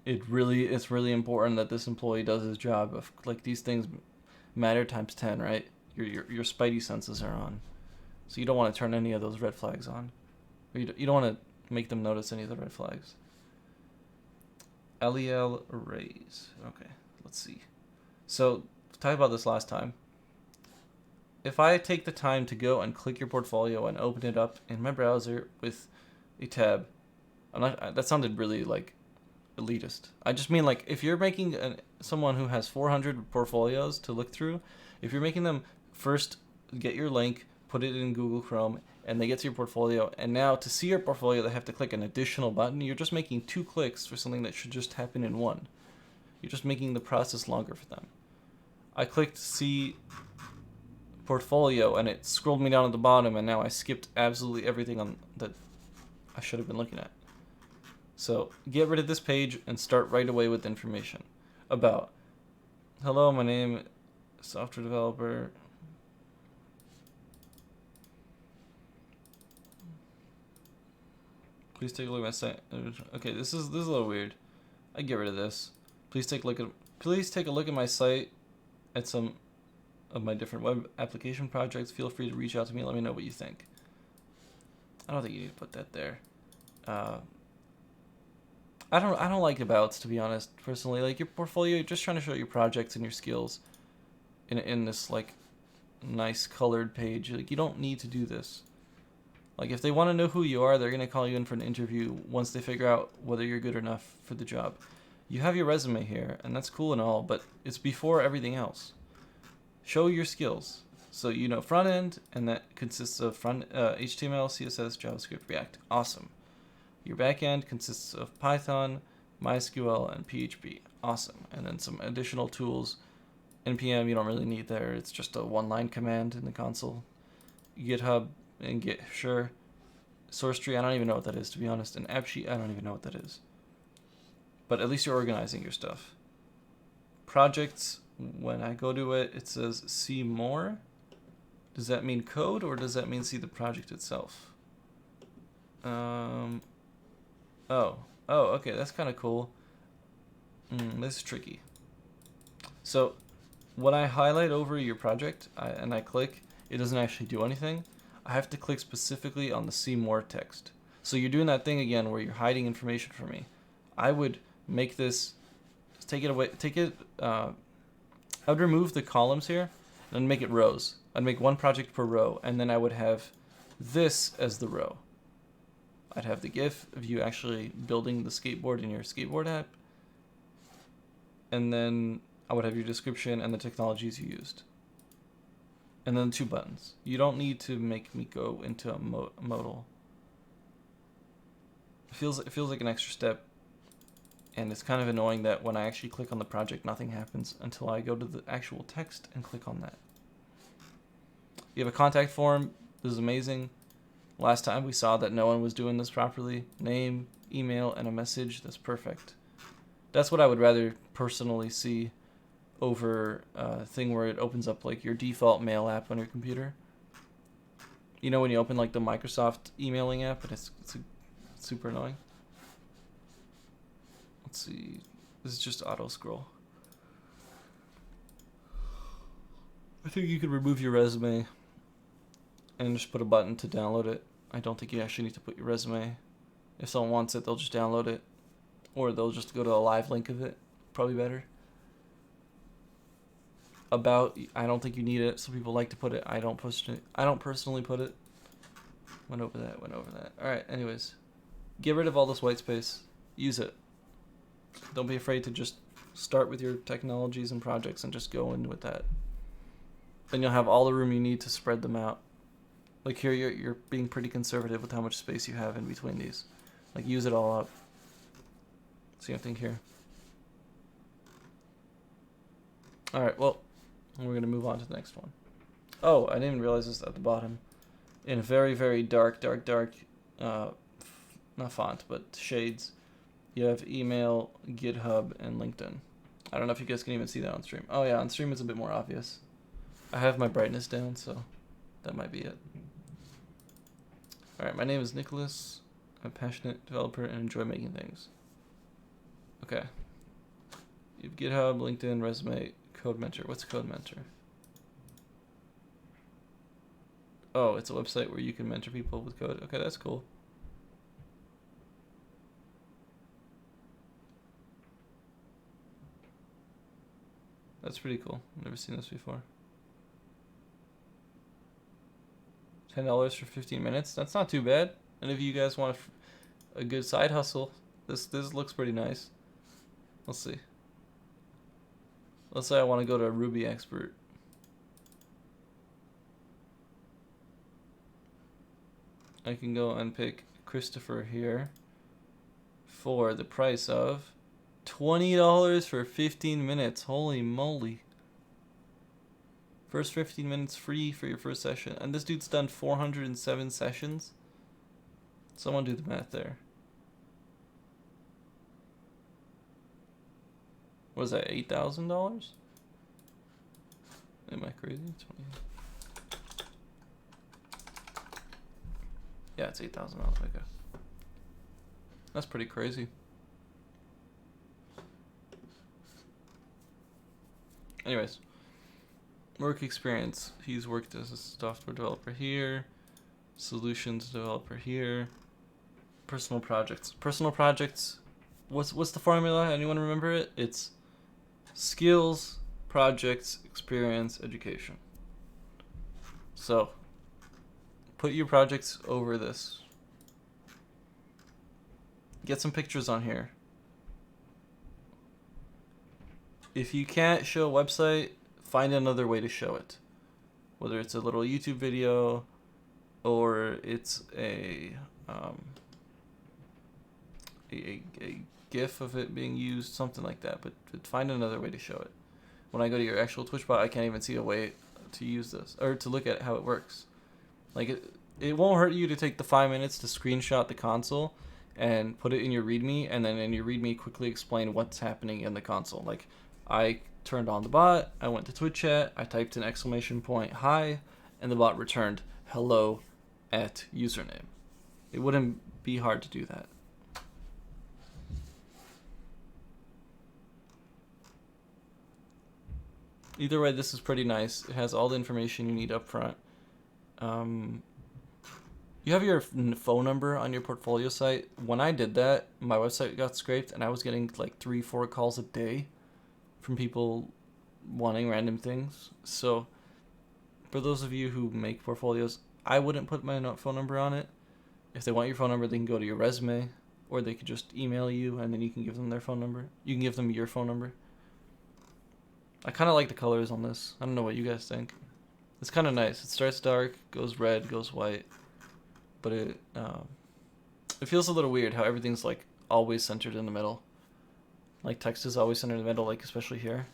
it's really important that this employee does his job. If like these things matter times 10, right? Your spidey senses are on, so you don't want to turn any of those red flags on. Or you don't want to make them notice any of the red flags. LEL arrays. Okay, let's see. So, talked about this last time. If I take the time to go and click your portfolio and open it up in my browser with a tab, that sounded really like elitist. I just mean like if you're making someone who has 400 portfolios to look through, if you're making them first get your link, put it in Google Chrome, and they get to your portfolio, and now to see your portfolio they have to click an additional button, you're just making 2 clicks for something that should just happen in 1. You're just making the process longer for them. I clicked see portfolio and it scrolled me down at the bottom, and now I skipped absolutely everything on that I should have been looking at. So get rid of this page and start right away with information about, hello, my name is software developer. Please take a look at my site. Okay, this is a little weird. I get rid of this. Please take a look at my site at some of my different web application projects. Feel free to reach out to me. Let me know what you think. I don't think you need to put that there. I don't like abouts, to be honest. Personally, like your portfolio, you're just trying to show your projects and your skills in this like nice colored page. Like you don't need to do this. Like if they want to know who you are, they're gonna call you in for an interview once they figure out whether you're good enough for the job. You have your resume here, and that's cool and all, but it's before everything else. Show your skills. So you know front end, and that consists of HTML, CSS, JavaScript, React. Awesome. Your back end consists of Python, MySQL, and PHP. Awesome. And then some additional tools. NPM you don't really need there. It's just a one-line command in the console. GitHub and Git, sure. SourceTree, I don't even know what that is, to be honest. And AppSheet, I don't even know what that is. But at least you're organizing your stuff. Projects, when I go to it, it says see more. Does that mean code, or does that mean see the project itself? Oh, okay, that's kind of cool. This is tricky. So, when I highlight over your project and I click, it doesn't actually do anything. I have to click specifically on the see more text. So you're doing that thing again where you're hiding information from me. I would make this, take it away, I would remove the columns here and make it rows. I'd make one project per row, and then I would have this as the row. I'd have the GIF of you actually building the skateboard in your skateboard app, and then I would have your description and the technologies you used. And then 2 buttons. You don't need to make me go into a modal. It feels like an extra step, and it's kind of annoying that when I actually click on the project, nothing happens until I go to the actual text and click on that. You have a contact form. This is amazing. Last time we saw that no one was doing this properly. Name, email, and a message. That's perfect. That's what I would rather personally see over a thing where it opens up like your default mail app on your computer. You know when you open like the Microsoft emailing app, and it's super annoying. Let's see. This is just auto scroll. I think you could remove your resume and just put a button to download it. I don't think you actually need to put your resume. If someone wants it, they'll just download it, or they'll just go to a live link of it. Probably better. about. I don't think you need it. Some people like to put it. I don't push it. I don't personally put it. Went over that. All right. Anyways, get rid of all this white space. Use it. Don't be afraid to just start with your technologies and projects and just go in with that. Then you'll have all the room you need to spread them out. Like here, you're being pretty conservative with how much space you have in between these. Like use it all up. Same thing here. All right. Well, we're gonna move on to the next one. Oh, I didn't even realize this at the bottom. In a very, very dark, not font, but shades, you have email, GitHub, and LinkedIn. I don't know if you guys can even see that on stream. Oh yeah, on stream it's a bit more obvious. I have my brightness down, so that might be it. Alright, my name is Nicholas. I'm a passionate developer and enjoy making things. Okay. You have GitHub, LinkedIn, resume, Code Mentor. What's Code Mentor? Oh, it's a website where you can mentor people with code. Okay, that's cool. That's pretty cool. Never seen this before. $10 for 15 minutes. That's not too bad. And if you guys want a good side hustle, this looks pretty nice. Let's see. Let's say I want to go to a Ruby expert. I can go and pick Christopher here for the price of $20 for 15 minutes. Holy moly. First 15 minutes free for your first session. And this dude's done 407 sessions. Someone do the math there. What is that, $8,000? Am I crazy? 20. Yeah, it's $8,000. Okay. That's pretty crazy. Anyways, work experience. He's worked as a software developer here, solutions developer here, personal projects. Personal projects. What's the formula? Anyone remember it? It's skills, projects, experience, education. So, put your projects over this. Get some pictures on here. If you can't show a website, find another way to show it. Whether it's a little YouTube video or it's a GIF of it being used, something like that. But find another way to show it. When I go to your actual Twitch bot, I can't even see a way to use this or to look at how it works. Like it won't hurt you to take the 5 minutes to screenshot the console and put it in your README, and then in your README quickly explain what's happening in the console. Like I turned on the bot, I went to Twitch chat, I typed an exclamation point hi, and the bot returned hello at username. It wouldn't be hard to do that. Either way, this is pretty nice. It has all the information you need up front. You have your phone number on your portfolio site. When I did that, my website got scraped and I was getting like 3-4 calls a day from people wanting random things. So for those of you who make portfolios, I wouldn't put my phone number on it. If they want your phone number, they can go to your resume, or they could just email you and then you can give them their phone number. You can give them your phone number. I kind of like the colors on this. I don't know what you guys think. It's kind of nice. It starts dark, goes red, goes white. But it feels a little weird how everything's like always centered in the middle. Like text is always centered in the middle, like especially here.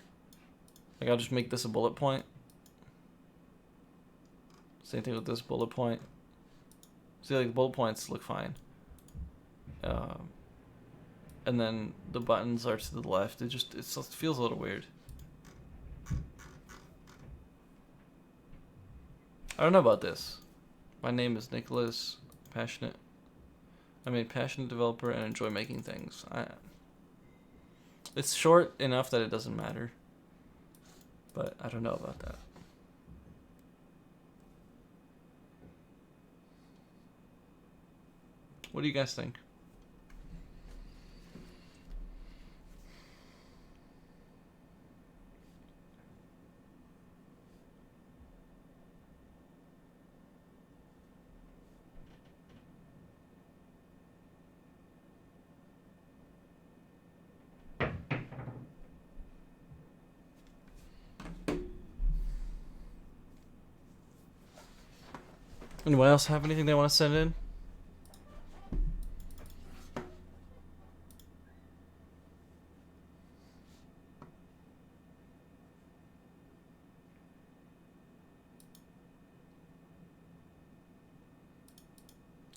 Like I'll just make this a bullet point. Same thing with this bullet point. See, like the bullet points look fine. And then the buttons are to the left. It feels a little weird. I don't know about this. My name is Nicholas. Passionate developer and enjoy making things. It's short enough that it doesn't matter. But I don't know about that. What do you guys think? Anyone else have anything they want to send in?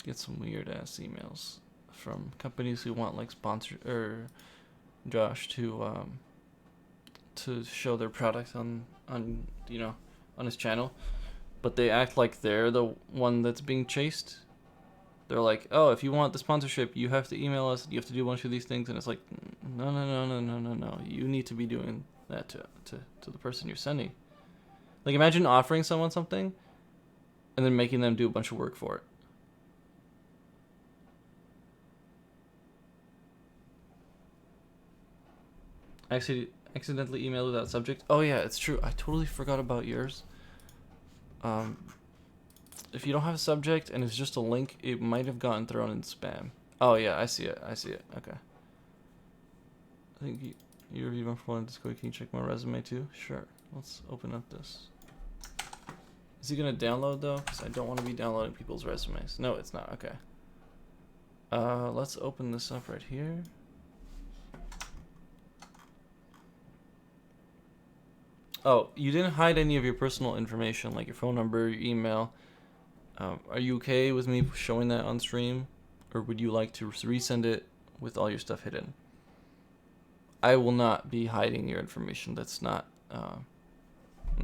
Get some weird ass emails from companies who want like sponsor or Josh to show their product on you know on his channel, but they act like they're the one that's being chased. They're like, oh, if you want the sponsorship, you have to email us. You have to do a bunch of these things, and it's like, no. You need to be doing that to the person you're sending. Like, imagine offering someone something, and then making them do a bunch of work for it. Accidentally emailed without subject. Oh yeah, it's true. I totally forgot about yours. If you don't have a subject and it's just a link, it might have gotten thrown in spam. Oh yeah, I see it. Okay. I think you reviewed my portfolio on Discord. Can you check my resume too? Sure. Let's open up this. Is he gonna download though? Because I don't want to be downloading people's resumes. No, it's not. Okay. Let's open this up right here. Oh, you didn't hide any of your personal information, like your phone number, your email. Are you okay with me showing that on stream? Or would you like to resend it with all your stuff hidden? I will not be hiding your information. That's not... no,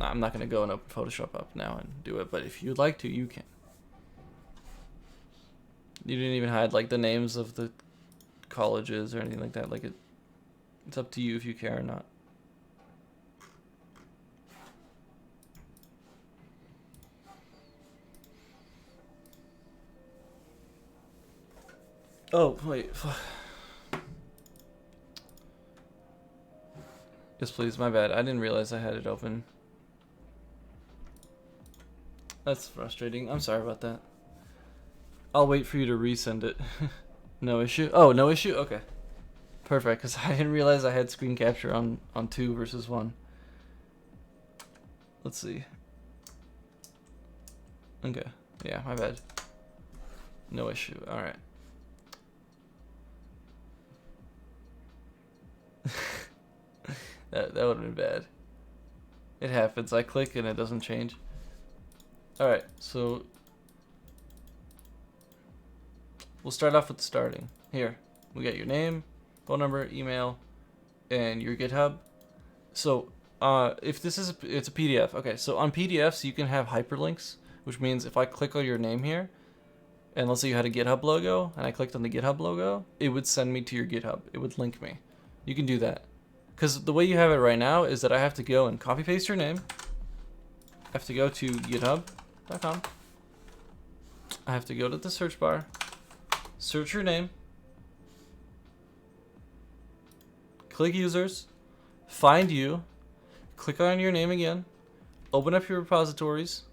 I'm not going to go and open Photoshop up now and do it, but if you'd like to, you can. You didn't even hide, like, the names of the colleges or anything like that. Like, it's up to you if you care or not. Oh, wait. Yes, please. My bad. I didn't realize I had it open. That's frustrating. I'm sorry about that. I'll wait for you to resend it. No issue? Oh, no issue? Okay. Perfect, because I didn't realize I had screen capture on 2 versus 1. Let's see. Okay. Yeah, my bad. No issue. Alright. That would have been bad. It happens. I click and it doesn't change. Alright, so we'll start off with the starting. Here, we got your name, phone number, email, and your GitHub. So if this is it's a PDF. Okay, so on PDFs you can have hyperlinks, which means if I click on your name here, and let's say you had a GitHub logo, and I clicked on the GitHub logo, it would send me to your GitHub. It would link me. You can do that. Because the way you have it right now is that I have to go and copy paste your name. I have to go to github.com. I have to go to the search bar, search your name, click users, find you, click on your name again, open up your repositories,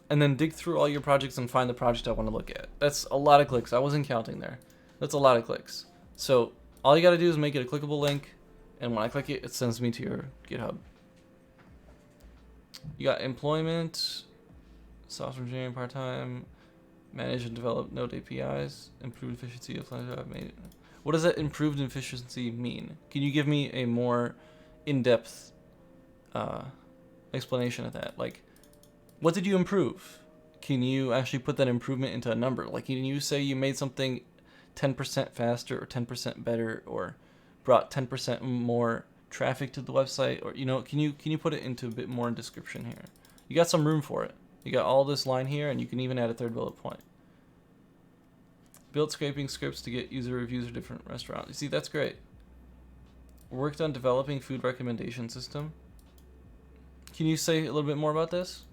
and then dig through all your projects and find the project I want to look at. That's a lot of clicks. I wasn't counting there. That's a lot of clicks. So all you got to do is make it a clickable link. And when I click it, it sends me to your GitHub. You got employment, software engineering part-time, manage and develop Node APIs, improved efficiency of I've made it. What does that improved efficiency mean? Can you give me a more in-depth explanation of that? Like, what did you improve? Can you actually put that improvement into a number? Like, can you say you made something 10% faster or 10% better or brought 10% more traffic to the website, or can you put it into a bit more in description here? You got some room for it. You got all this line here, and you can even add a third bullet point. Built scraping scripts to get user reviews of different restaurants. You see, that's great. Worked on developing food recommendation system. Can you say a little bit more about this?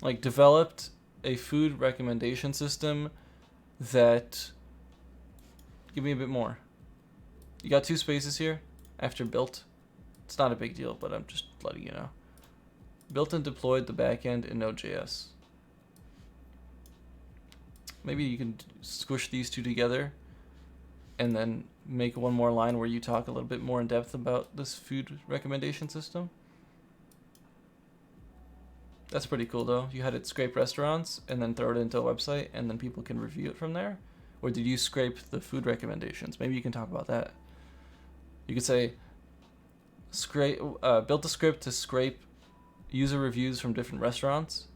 Like, developed a food recommendation system that... Give me a bit more. You got 2 spaces here after built. It's not a big deal, but I'm just letting you know. Built and deployed the backend in Node.js. Maybe you can squish these 2 together and then make one more line where you talk a little bit more in depth about this food recommendation system. That's pretty cool though. You had it scrape restaurants and then throw it into a website and then people can review it from there? Or did you scrape the food recommendations? Maybe you can talk about that. You could say, built a script to scrape user reviews from different restaurants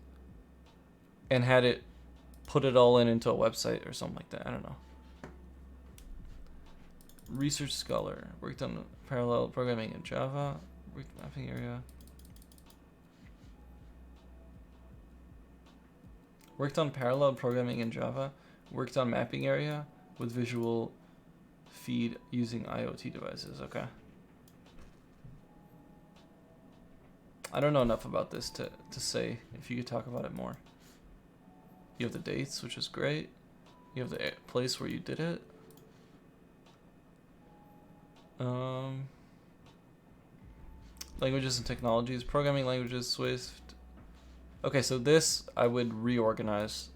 and had it put it all into a website or something like that. I don't know. Research scholar. Worked on parallel programming in Java. Worked mapping area. Worked on parallel programming in Java. Worked on mapping area with visual feed using IoT devices. Okay. I don't know enough about this to say if you could talk about it more. You have the dates, which is great. You have the place where you did it. Languages and technologies. Programming languages, Swift. Okay, so this I would reorganize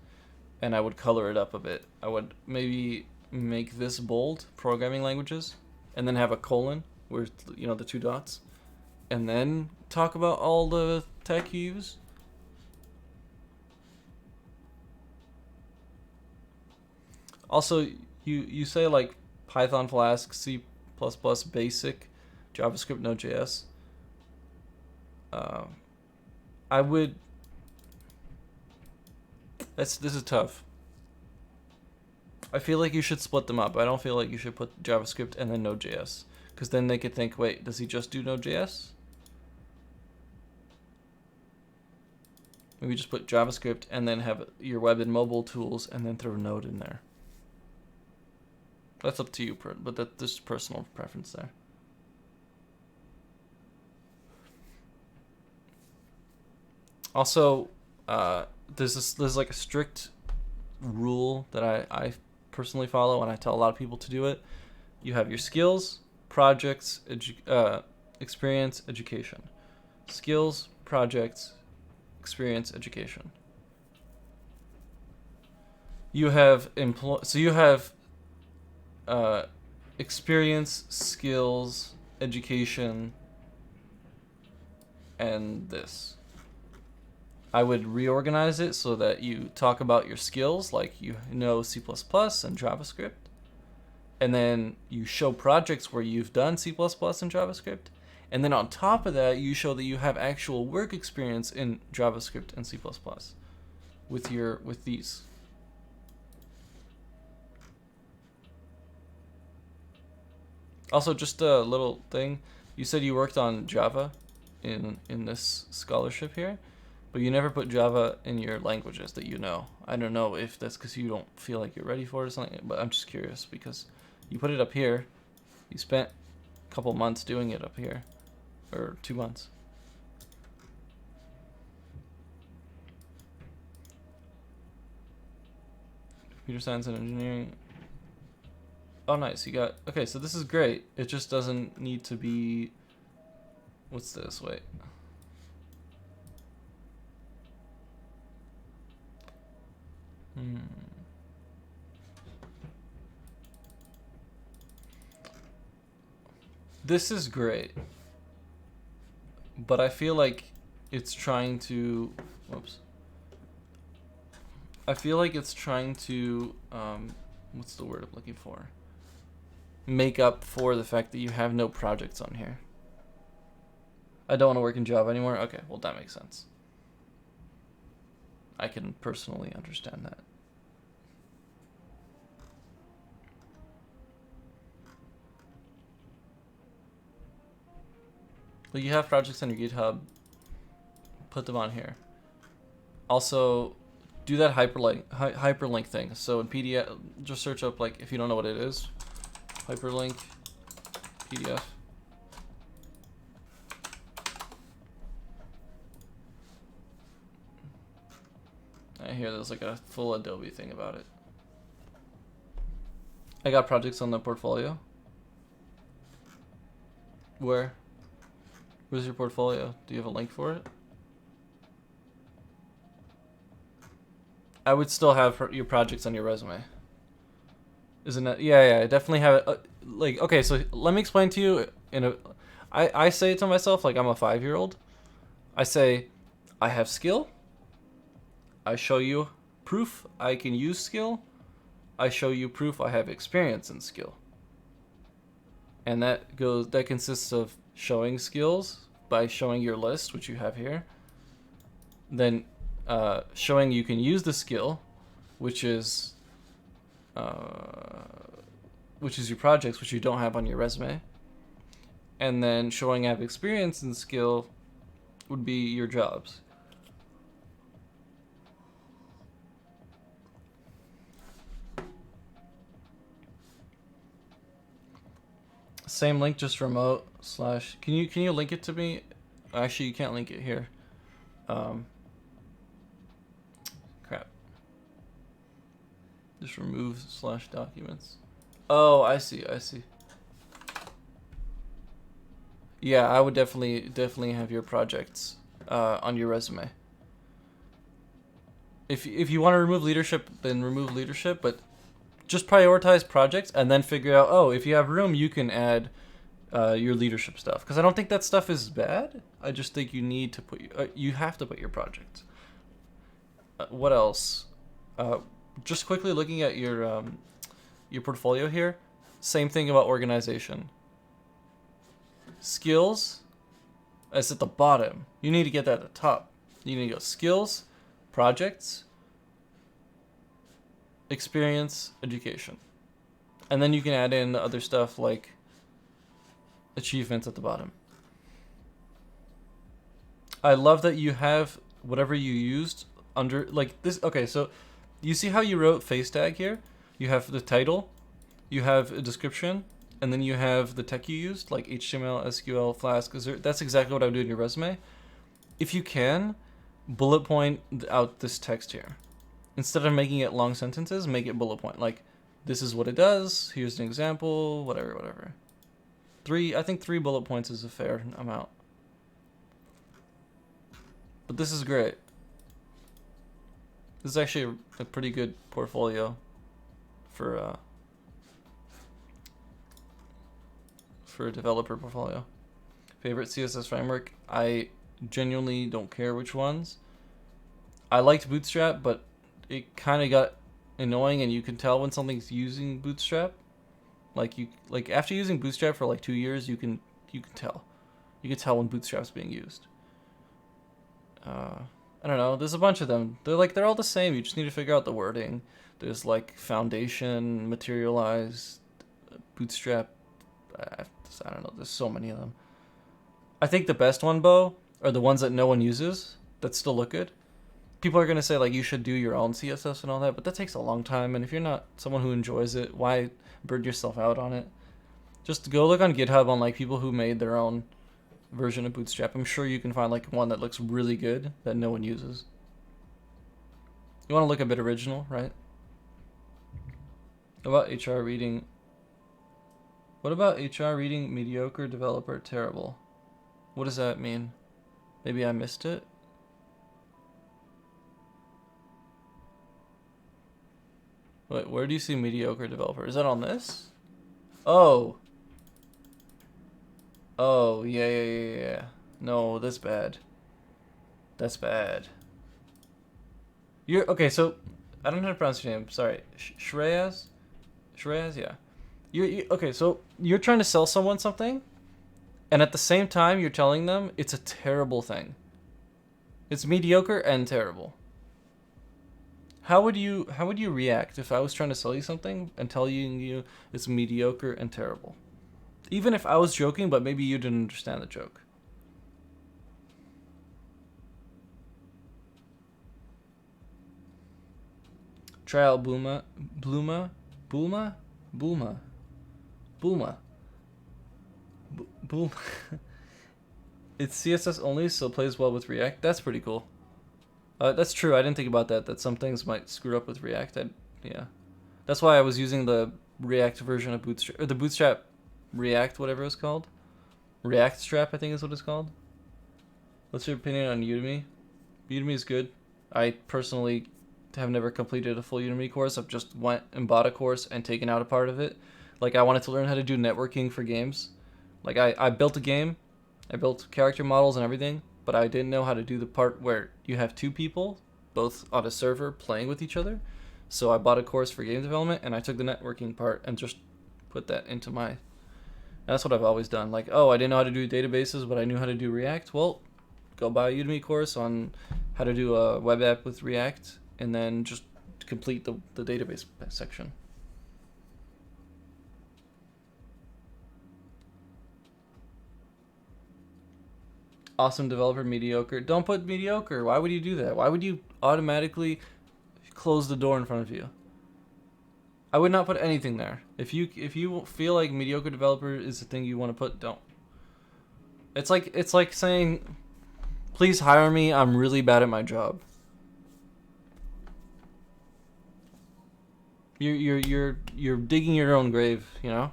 and I would color it up a bit. I would maybe make this bold, programming languages, and then have a colon where, you know, the 2 dots, and then talk about all the tech you use. Also, you say like Python, Flask, C++, Basic, JavaScript, Node.js. I would. This is tough. I feel like you should split them up. I don't feel like you should put JavaScript and then Node.js, because then they could think, wait, does he just do Node.js? Maybe just put JavaScript and then have your web and mobile tools and then throw Node in there. That's up to you, but that's just personal preference there. Also, there's like a strict rule that I personally follow, and I tell a lot of people to do it. You have your skills, projects, experience, education. Skills, projects, experience, education. You have experience, skills, education, and this. I would reorganize it so that you talk about your skills, like you know C++ and JavaScript, and then you show projects where you've done C++ and JavaScript, and then on top of that, you show that you have actual work experience in JavaScript and C++ with these. Also, just a little thing, you said you worked on Java in this scholarship here, but you never put Java in your languages that you know. I don't know if that's because you don't feel like you're ready for it or something, but I'm just curious because you put it up here. You spent a couple months doing it up here, or 2 months. Computer science and engineering. Oh, nice. You got... Okay, so this is great. It just doesn't need to be... What's this? Wait. This is great. But I feel like it's trying to... Whoops. I feel like it's trying to... what's the word I'm looking for? Make up for the fact that you have no projects on here. I don't want to work in Java anymore? Okay, well that makes sense. I can personally understand that. Well, you have projects on your GitHub. Put them on here. Also, do that hyperlink thing. So in PDF, just search up, like, if you don't know what it is, hyperlink PDF. I hear there's like a full Adobe thing about it. I got projects on the portfolio. Where's your portfolio? Do you have a link for it? I would still have your projects on your resume. Isn't it? Yeah, I definitely have it. Like, okay, so let me explain to you. I say it to myself like I'm a 5-year-old. I say, I have skill. I show you proof I can use skill. I show you proof I have experience in skill. And that consists of showing skills by showing your list, which you have here. Then showing you can use the skill, which is your projects, which you don't have on your resume. And then showing I have experience in skill would be your jobs. Same link, just remote / Can you link it to me? Actually, you can't link it here. Crap. Just remove / documents. Oh, I see. Yeah, I would definitely have your projects on your resume. If you want to remove leadership, then remove leadership, but just prioritize projects and then figure out, oh, if you have room, you can add your leadership stuff. Because I don't think that stuff is bad. I just think you need to put you have to put your projects. What else? Just quickly looking at your portfolio here. Same thing about organization. Skills, it's at the bottom. You need to get that at the top. You need to go skills, projects, experience, education. And then you can add in other stuff like achievements at the bottom. I love that you have whatever you used under, like this. Okay, so you see how you wrote face tag here? You have the title, you have a description, and then you have the tech you used, like HTML, SQL, Flask. That's exactly what I would do in your resume. If you can, bullet point out this text here. Instead of making it long sentences, make it bullet point. Like, this is what it does, here's an example, whatever. I think 3 bullet points is a fair amount. But this is great. This is actually a pretty good portfolio for a developer portfolio. Favorite CSS framework? I genuinely don't care which ones. I liked Bootstrap, but it kind of got annoying, and you can tell when something's using Bootstrap. Like after using Bootstrap for like 2 years, you can tell. You can tell when Bootstrap's being used. I don't know. There's a bunch of them. They're all the same. You just need to figure out the wording. There's like Foundation, Materialize, Bootstrap. I don't know. There's so many of them. I think the best one, Bo, are the ones that no one uses that still look good. People are gonna say like you should do your own CSS and all that, but that takes a long time. And if you're not someone who enjoys it, why burn yourself out on it? Just go look on GitHub on like people who made their own version of Bootstrap. I'm sure you can find like one that looks really good that no one uses. You want to look a bit original, right? What about HR reading? What about HR reading mediocre, developer, terrible? What does that mean? Maybe I missed it? Wait, where do you see mediocre developer? Is that on this? Oh. Oh, yeah. No, that's bad. That's bad. Okay, so I don't know how to pronounce your name. Sorry. Shreyas? Shreyas, yeah. Okay, so you're trying to sell someone something, and at the same time you're telling them it's a terrible thing. It's mediocre and terrible. How would you react if I was trying to sell you something and telling you it's mediocre and terrible? Even if I was joking, but maybe you didn't understand the joke. Trial Bulma. It's CSS only, so it plays well with React. That's pretty cool. That's true. I didn't think about that. That some things might screw up with React. Yeah, that's why I was using the React version of Bootstrap, or the Bootstrap React, whatever it's called. React Strap, I think is what it's called. What's your opinion on Udemy? Udemy is good. I personally have never completed a full Udemy course. I've just went and bought a course and taken out a part of it. Like, I wanted to learn how to do networking for games. Like, I built a game. I built character models and everything, but I didn't know how to do the part where you have 2 people both on a server playing with each other. So I bought a course for game development, and I took the networking part and just put that into my... That's what I've always done. Like, oh, I didn't know how to do databases, but I knew how to do React. Well, go buy a Udemy course on how to do a web app with React, and then just complete the database section. Awesome developer, mediocre. Don't put mediocre. Why would you do that? Why would you automatically close the door in front of you? I would not put anything there. If you feel like mediocre developer is the thing you want to put, don't. It's like saying, please hire me, I'm really bad at my job. You're digging your own grave, you know?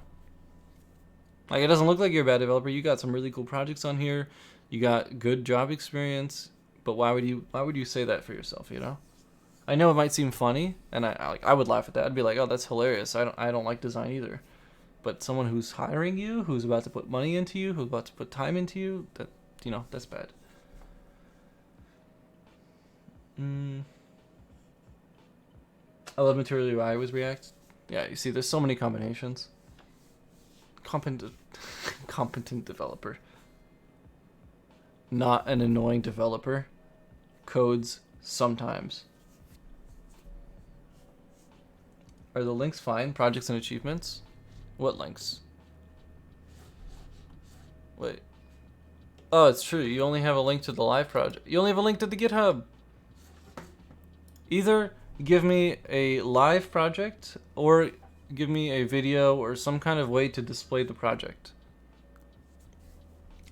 Like, it doesn't look like you're a bad developer. You got some really cool projects on here. You got good job experience, but why would you say that for yourself, you know? I know it might seem funny, and I would laugh at that. I'd be like, "Oh, that's hilarious. I don't like design either." But someone who's hiring you, who's about to put money into you, who's about to put time into you, that's bad. I love Material UI with React. Yeah, you see, there's so many combinations. Competent developer. Not an annoying developer. Codes sometimes. Are the links fine? Projects and achievements? What links? Wait. Oh, it's true. You only have a link to the live project. You only have a link to the GitHub. Either give me a live project or give me a video or some kind of way to display the project.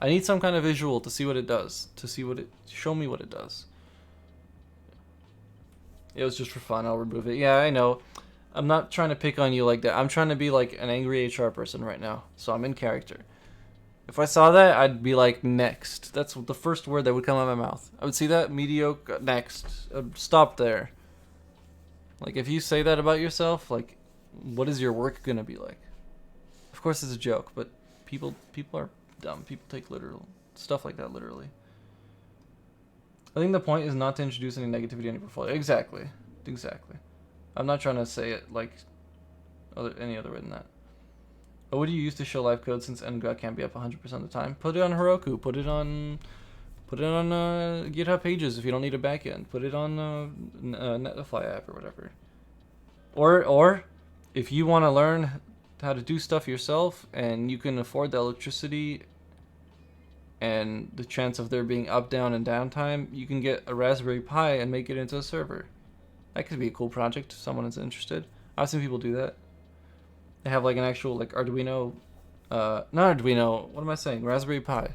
I need some kind of visual to see what it does. Show me what it does. It was just for fun. I'll remove it. Yeah, I know. I'm not trying to pick on you like that. I'm trying to be like an angry HR person right now. So I'm in character. If I saw that, I'd be like, next. That's the first word that would come out of my mouth. I would see that, mediocre, next. Stop there. Like, if you say that about yourself, like, what is your work gonna be like? Of course it's a joke, but people are dumb. People take literal stuff like that literally. I think the point is not to introduce any negativity in your portfolio. Exactly. I'm not trying to say it like any other way than that. But what do you use to show live code since NGRAC can't be up 100% of the time? Put it on Heroku. Put it on GitHub Pages if you don't need a backend. Put it on Netlify app or whatever. Or if you want to learn how to do stuff yourself and you can afford the electricity and the chance of there being up, down, and downtime, you can get a Raspberry Pi and make it into a server. That could be a cool project if someone is interested. I've seen people do that. They have like an actual like Arduino, not Arduino, what am I saying? Raspberry Pi.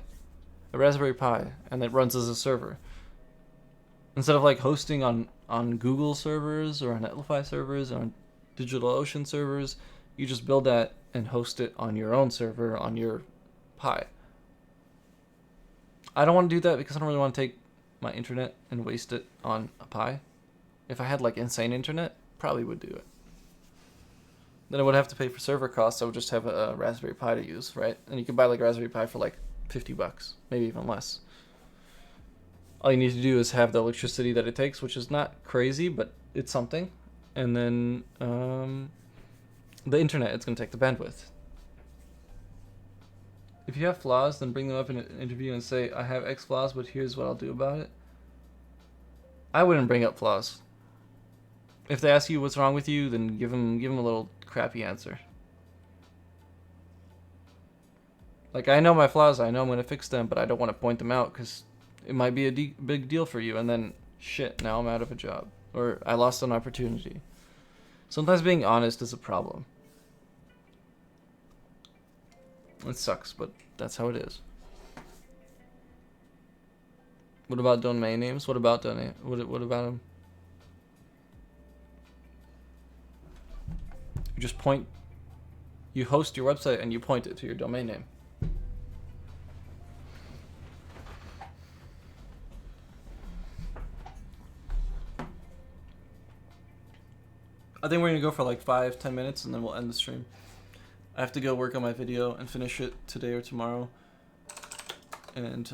A Raspberry Pi, and it runs as a server. Instead of like hosting on Google servers or on Netlify servers or on DigitalOcean servers, you just build that and host it on your own server on your Pi. I don't want to do that because I don't really want to take my internet and waste it on a Pi. If I had like insane internet, probably would do it. Then I would have to pay for server costs. I would just have a Raspberry Pi to use, right? And you can buy like Raspberry Pi for like $50, maybe even less. All you need to do is have the electricity that it takes, which is not crazy, but it's something. And then the internet, it's going to take the bandwidth. If you have flaws, then bring them up in an interview and say, I have X flaws, but here's what I'll do about it. I wouldn't bring up flaws. If they ask you what's wrong with you, then give them a little crappy answer. Like, I know my flaws, I know I'm going to fix them, but I don't want to point them out because it might be a big deal for you, and then, shit, now I'm out of a job. Or I lost an opportunity. Sometimes being honest is a problem. It sucks, but that's how it is. What about domain names? What about domain? What about them? You just point. You host your website and you point it to your domain name. I think we're gonna go for like 5-10 minutes and then we'll end the stream. I have to go work on my video and finish it today or tomorrow. And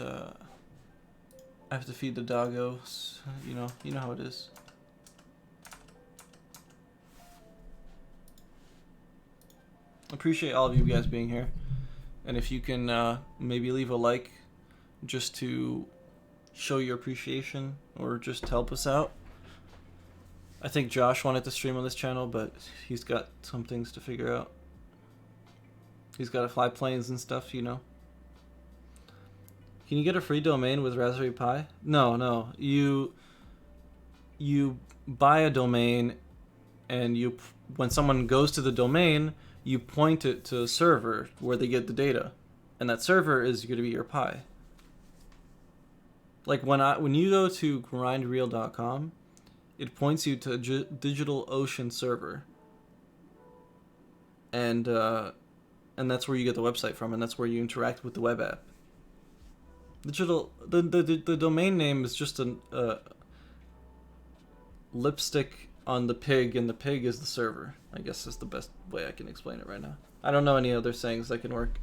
I have to feed the doggos. You know how it is. Appreciate all of you guys being here, and if you can maybe leave a like just to show your appreciation or just help us out. I think Josh wanted to stream on this channel, but he's got some things to figure out. He's got to fly planes and stuff, you know. Can you get a free domain with Raspberry Pi? No. You buy a domain, and when someone goes to the domain, you point it to a server where they get the data, and that server is going to be your Pi. Like when you go to grindreal.com, it points you to DigitalOcean server, and that's where you get the website from, and that's where you interact with the web app. The domain name is just a lipstick on the pig, and the pig is the server. I guess is the best way I can explain it right now. I don't know any other sayings that can work.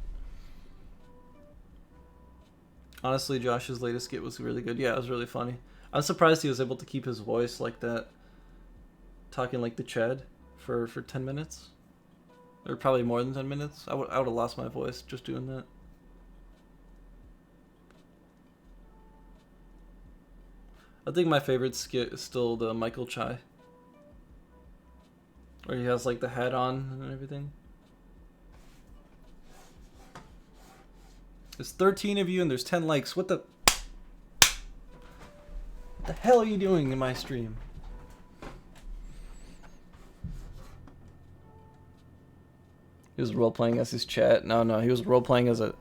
Honestly, Josh's latest skit was really good. Yeah, it was really funny. I'm surprised he was able to keep his voice like that, talking like the Chad for 10 minutes. Or probably more than 10 minutes. I would have lost my voice just doing that. I think my favorite skit is still the Michael Chai, where he has like the hat on and everything. There's 13 of you and there's 10 likes. What the hell are you doing in my stream? He was role-playing as his chat. No, he was role-playing as a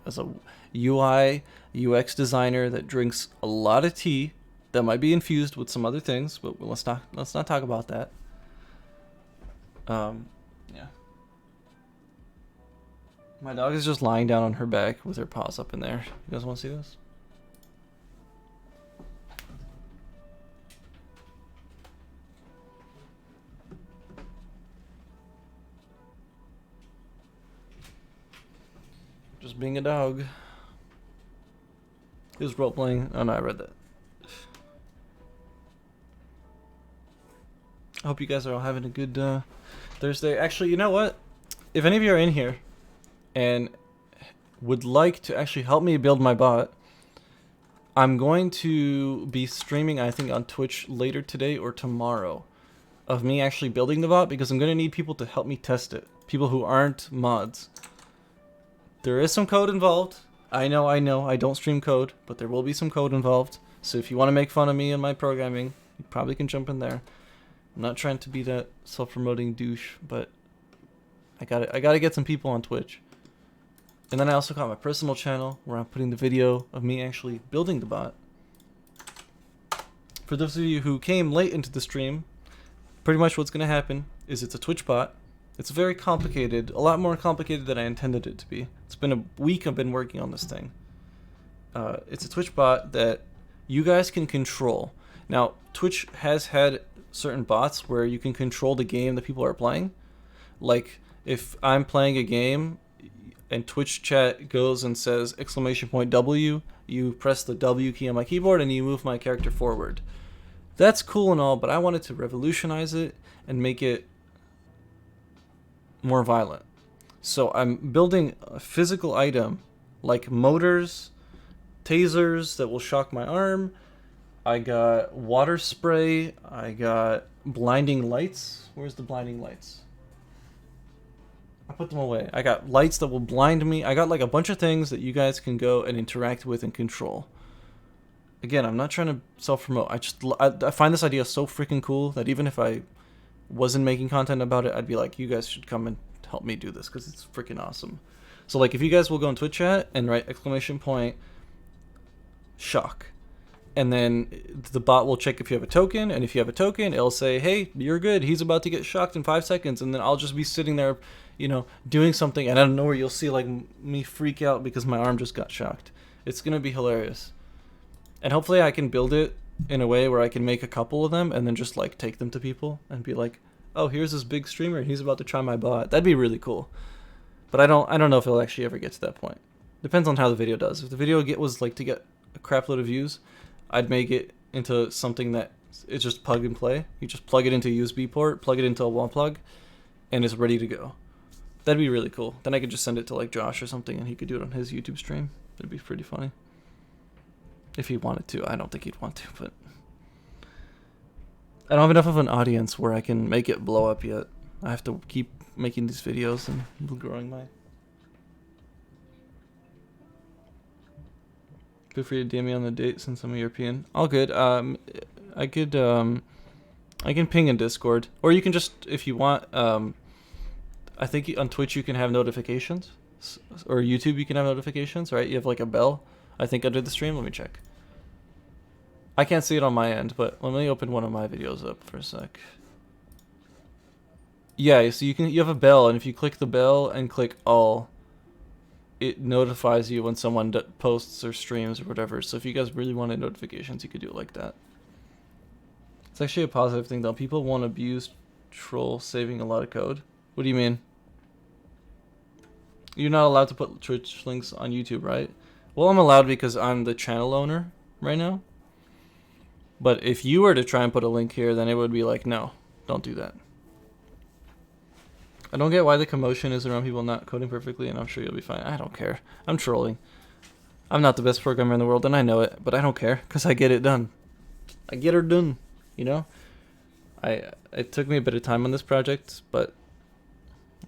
UI, UX designer that drinks a lot of tea that might be infused with some other things, but let's not talk about that. Yeah. My dog is just lying down on her back with her paws up in there. You guys want to see this? Just being a dog. He was role-playing. Oh no, I read that. I hope you guys are all having a good Thursday. Actually, you know what? If any of you are in here and would like to actually help me build my bot, I'm going to be streaming, I think, on Twitch later today or tomorrow of me actually building the bot, because I'm going to need people to help me test it. People who aren't mods. There is some code involved. I know, I don't stream code, but there will be some code involved. So if you want to make fun of me and my programming, you probably can jump in there. I'm not trying to be that self-promoting douche, but I gotta get some people on Twitch. And then I also got my personal channel where I'm putting the video of me actually building the bot. For those of you who came late into the stream, pretty much what's gonna happen is it's a Twitch bot. It's very complicated, a lot more complicated than I intended it to be. It's been a week I've been working on this thing. It's a Twitch bot that you guys can control. Now, Twitch has had certain bots where you can control the game that people are playing. Like, if I'm playing a game and Twitch chat goes and says !W, you press the W key on my keyboard and you move my character forward. That's cool and all, but I wanted to revolutionize it and make it more violent. So I'm building a physical item like motors, tasers that will shock my arm. I got water spray. I got blinding lights. Where's the blinding lights? I put them away. I got lights that will blind me. I got like a bunch of things that you guys can go and interact with and control. Again, I'm not trying to self-promote. I find this idea so freaking cool that even if I wasn't making content about it, I'd be like, you guys should come and help me do this because it's freaking awesome. So like, if you guys will go on Twitch chat and write !shock. And then the bot will check if you have a token, and if you have a token, it'll say, hey, you're good. He's about to get shocked in 5 seconds. And then I'll just be sitting there, you know, doing something, and out of nowhere you'll see like me freak out because my arm just got shocked. It's going to be hilarious. And hopefully I can build it in a way where I can make a couple of them and then just like take them to people and be like, oh, here's this big streamer and he's about to try my bot. That'd be really cool. But I don't know if it'll actually ever get to that point. Depends on how the video does. If the video was like to get a crap load of views, I'd make it into something that it's just plug and play. You just plug it into a USB port, plug it into a wall plug, and it's ready to go. That'd be really cool. Then I could just send it to like Josh or something, and he could do it on his YouTube stream. That'd be pretty funny. If he wanted to. I don't think he'd want to, but I don't have enough of an audience where I can make it blow up yet. I have to keep making these videos and growing my... Feel free to DM me on the date since I'm European. All good. I can ping in Discord, or you can just, if you want, I think on Twitch you can have notifications, or YouTube you can have notifications, right? You have like a bell, I think, under the stream. Let me check. I can't see it on my end, but let me open one of my videos up for a sec. Yeah, so you have a bell, and if you click the bell and click all, it notifies you when someone posts or streams or whatever. So if you guys really wanted notifications, you could do it like that. It's actually a positive thing though. People won't abuse troll saving a lot of code. What do you mean? You're not allowed to put Twitch links on YouTube, right? Well, I'm allowed because I'm the channel owner right now. But if you were to try and put a link here, then it would be like, no, don't do that. I don't get why the commotion is around people not coding perfectly, and I'm sure you'll be fine. I don't care. I'm trolling. I'm not the best programmer in the world, and I know it, but I don't care, because I get it done. I get her done, you know? It took me a bit of time on this project, but,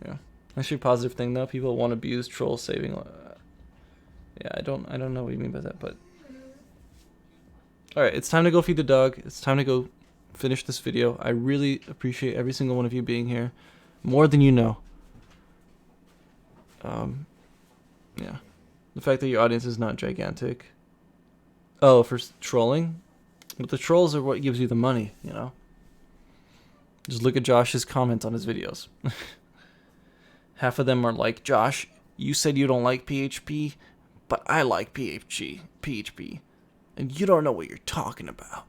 yeah. Actually, a positive thing, though. People won't abuse troll saving. Yeah, I don't know what you mean by that, but... Alright, it's time to go feed the dog. It's time to go finish this video. I really appreciate every single one of you being here. More than you know. Yeah. The fact that your audience is not gigantic. Oh, for trolling? But the trolls are what gives you the money, you know? Just look at Josh's comments on his videos. Half of them are like, Josh, you said you don't like PHP, but I like PHP. And you don't know what you're talking about.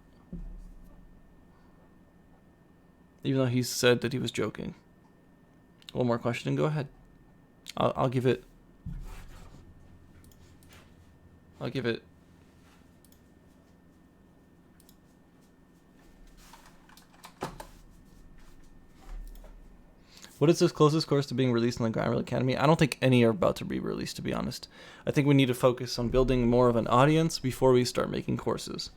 Even though he said that he was joking. One more question, go ahead. I'll give it. What is this closest course to being released in the Grammarly Academy? I don't think any are about to be released, to be honest. I think we need to focus on building more of an audience before we start making courses.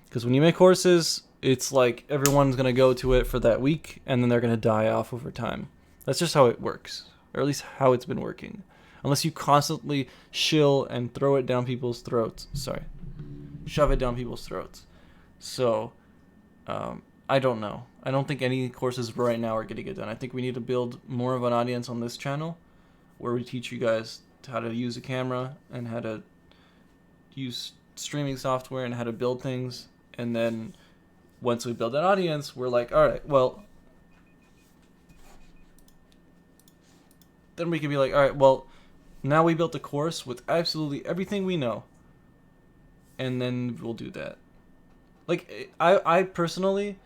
Because when you make courses, it's like everyone's going to go to it for that week, and then they're going to die off over time. That's just how it works, or at least how it's been working. Unless you constantly shill and throw it down people's throats. Sorry. Shove it down people's throats. So, I don't know. I don't think any courses right now are going to get done. I think we need to build more of an audience on this channel where we teach you guys how to use a camera and how to use streaming software and how to build things. And then once we build an audience, we're like, all right, well... Then we can be like, all right, well, now we built a course with absolutely everything we know. And then we'll do that. Like, I personally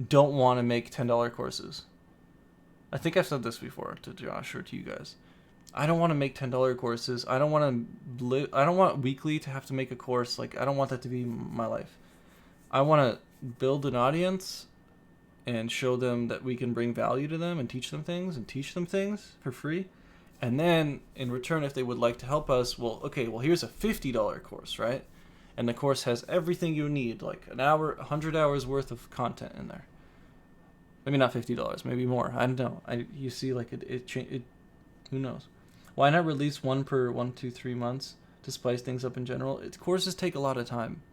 don't want to make $10 courses. I think I've said this before to Josh or to you guys. I don't want to make $10 courses. I don't want weekly to have to make a course. Like, I don't want that to be my life. I want to build an audience and show them that we can bring value to them and teach them things for free. And then in return, if they would like to help us, well, okay, well, here's a $50 course, right? And the course has everything you need, like an hour, 100 hours worth of content in there. Maybe not $50, maybe more. I don't know. You see, like it who knows? Why not release one per 1, 2, 3 months to spice things up in general? Courses take a lot of time.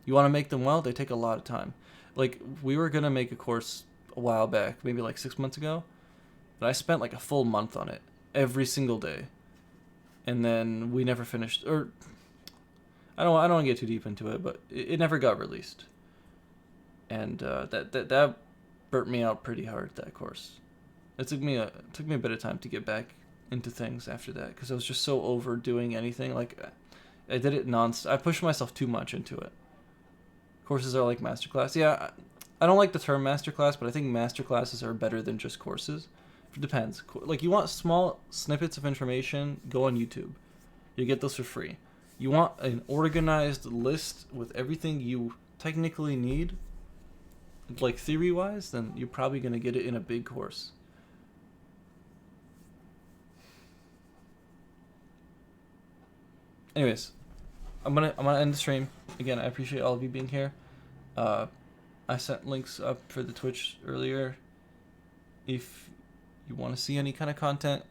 You want to make them well, they take a lot of time. Like, we were going to make a course a while back, maybe like 6 months ago, but I spent like a full month on it every single day. And then we never finished, or I don't want to get too deep into it, but it never got released. And that burnt me out pretty hard, that course. It took me a bit of time to get back into things after that, because I was just so over doing anything. Like, I did it non-stop. I pushed myself too much into it. Courses are like masterclass. Yeah, I don't like the term masterclass, but I think masterclasses are better than just courses. It depends. Like, you want small snippets of information, go on YouTube. You get those for free. you want an organized list with everything you technically need, like theory-wise, then you're probably going to get it in a big course. Anyways, I'm gonna end the stream. Again, I appreciate all of you being here. I sent links up for the Twitch earlier. If you want to see any kind of content,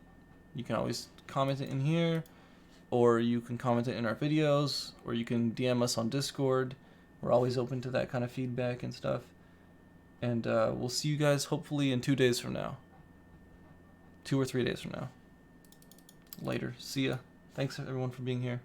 you can always comment it in here, or you can comment it in our videos, or you can DM us on Discord. We're always open to that kind of feedback and stuff. And we'll see you guys hopefully in 2 days from now. 2 or 3 days from now. Later. See ya. Thanks everyone for being here.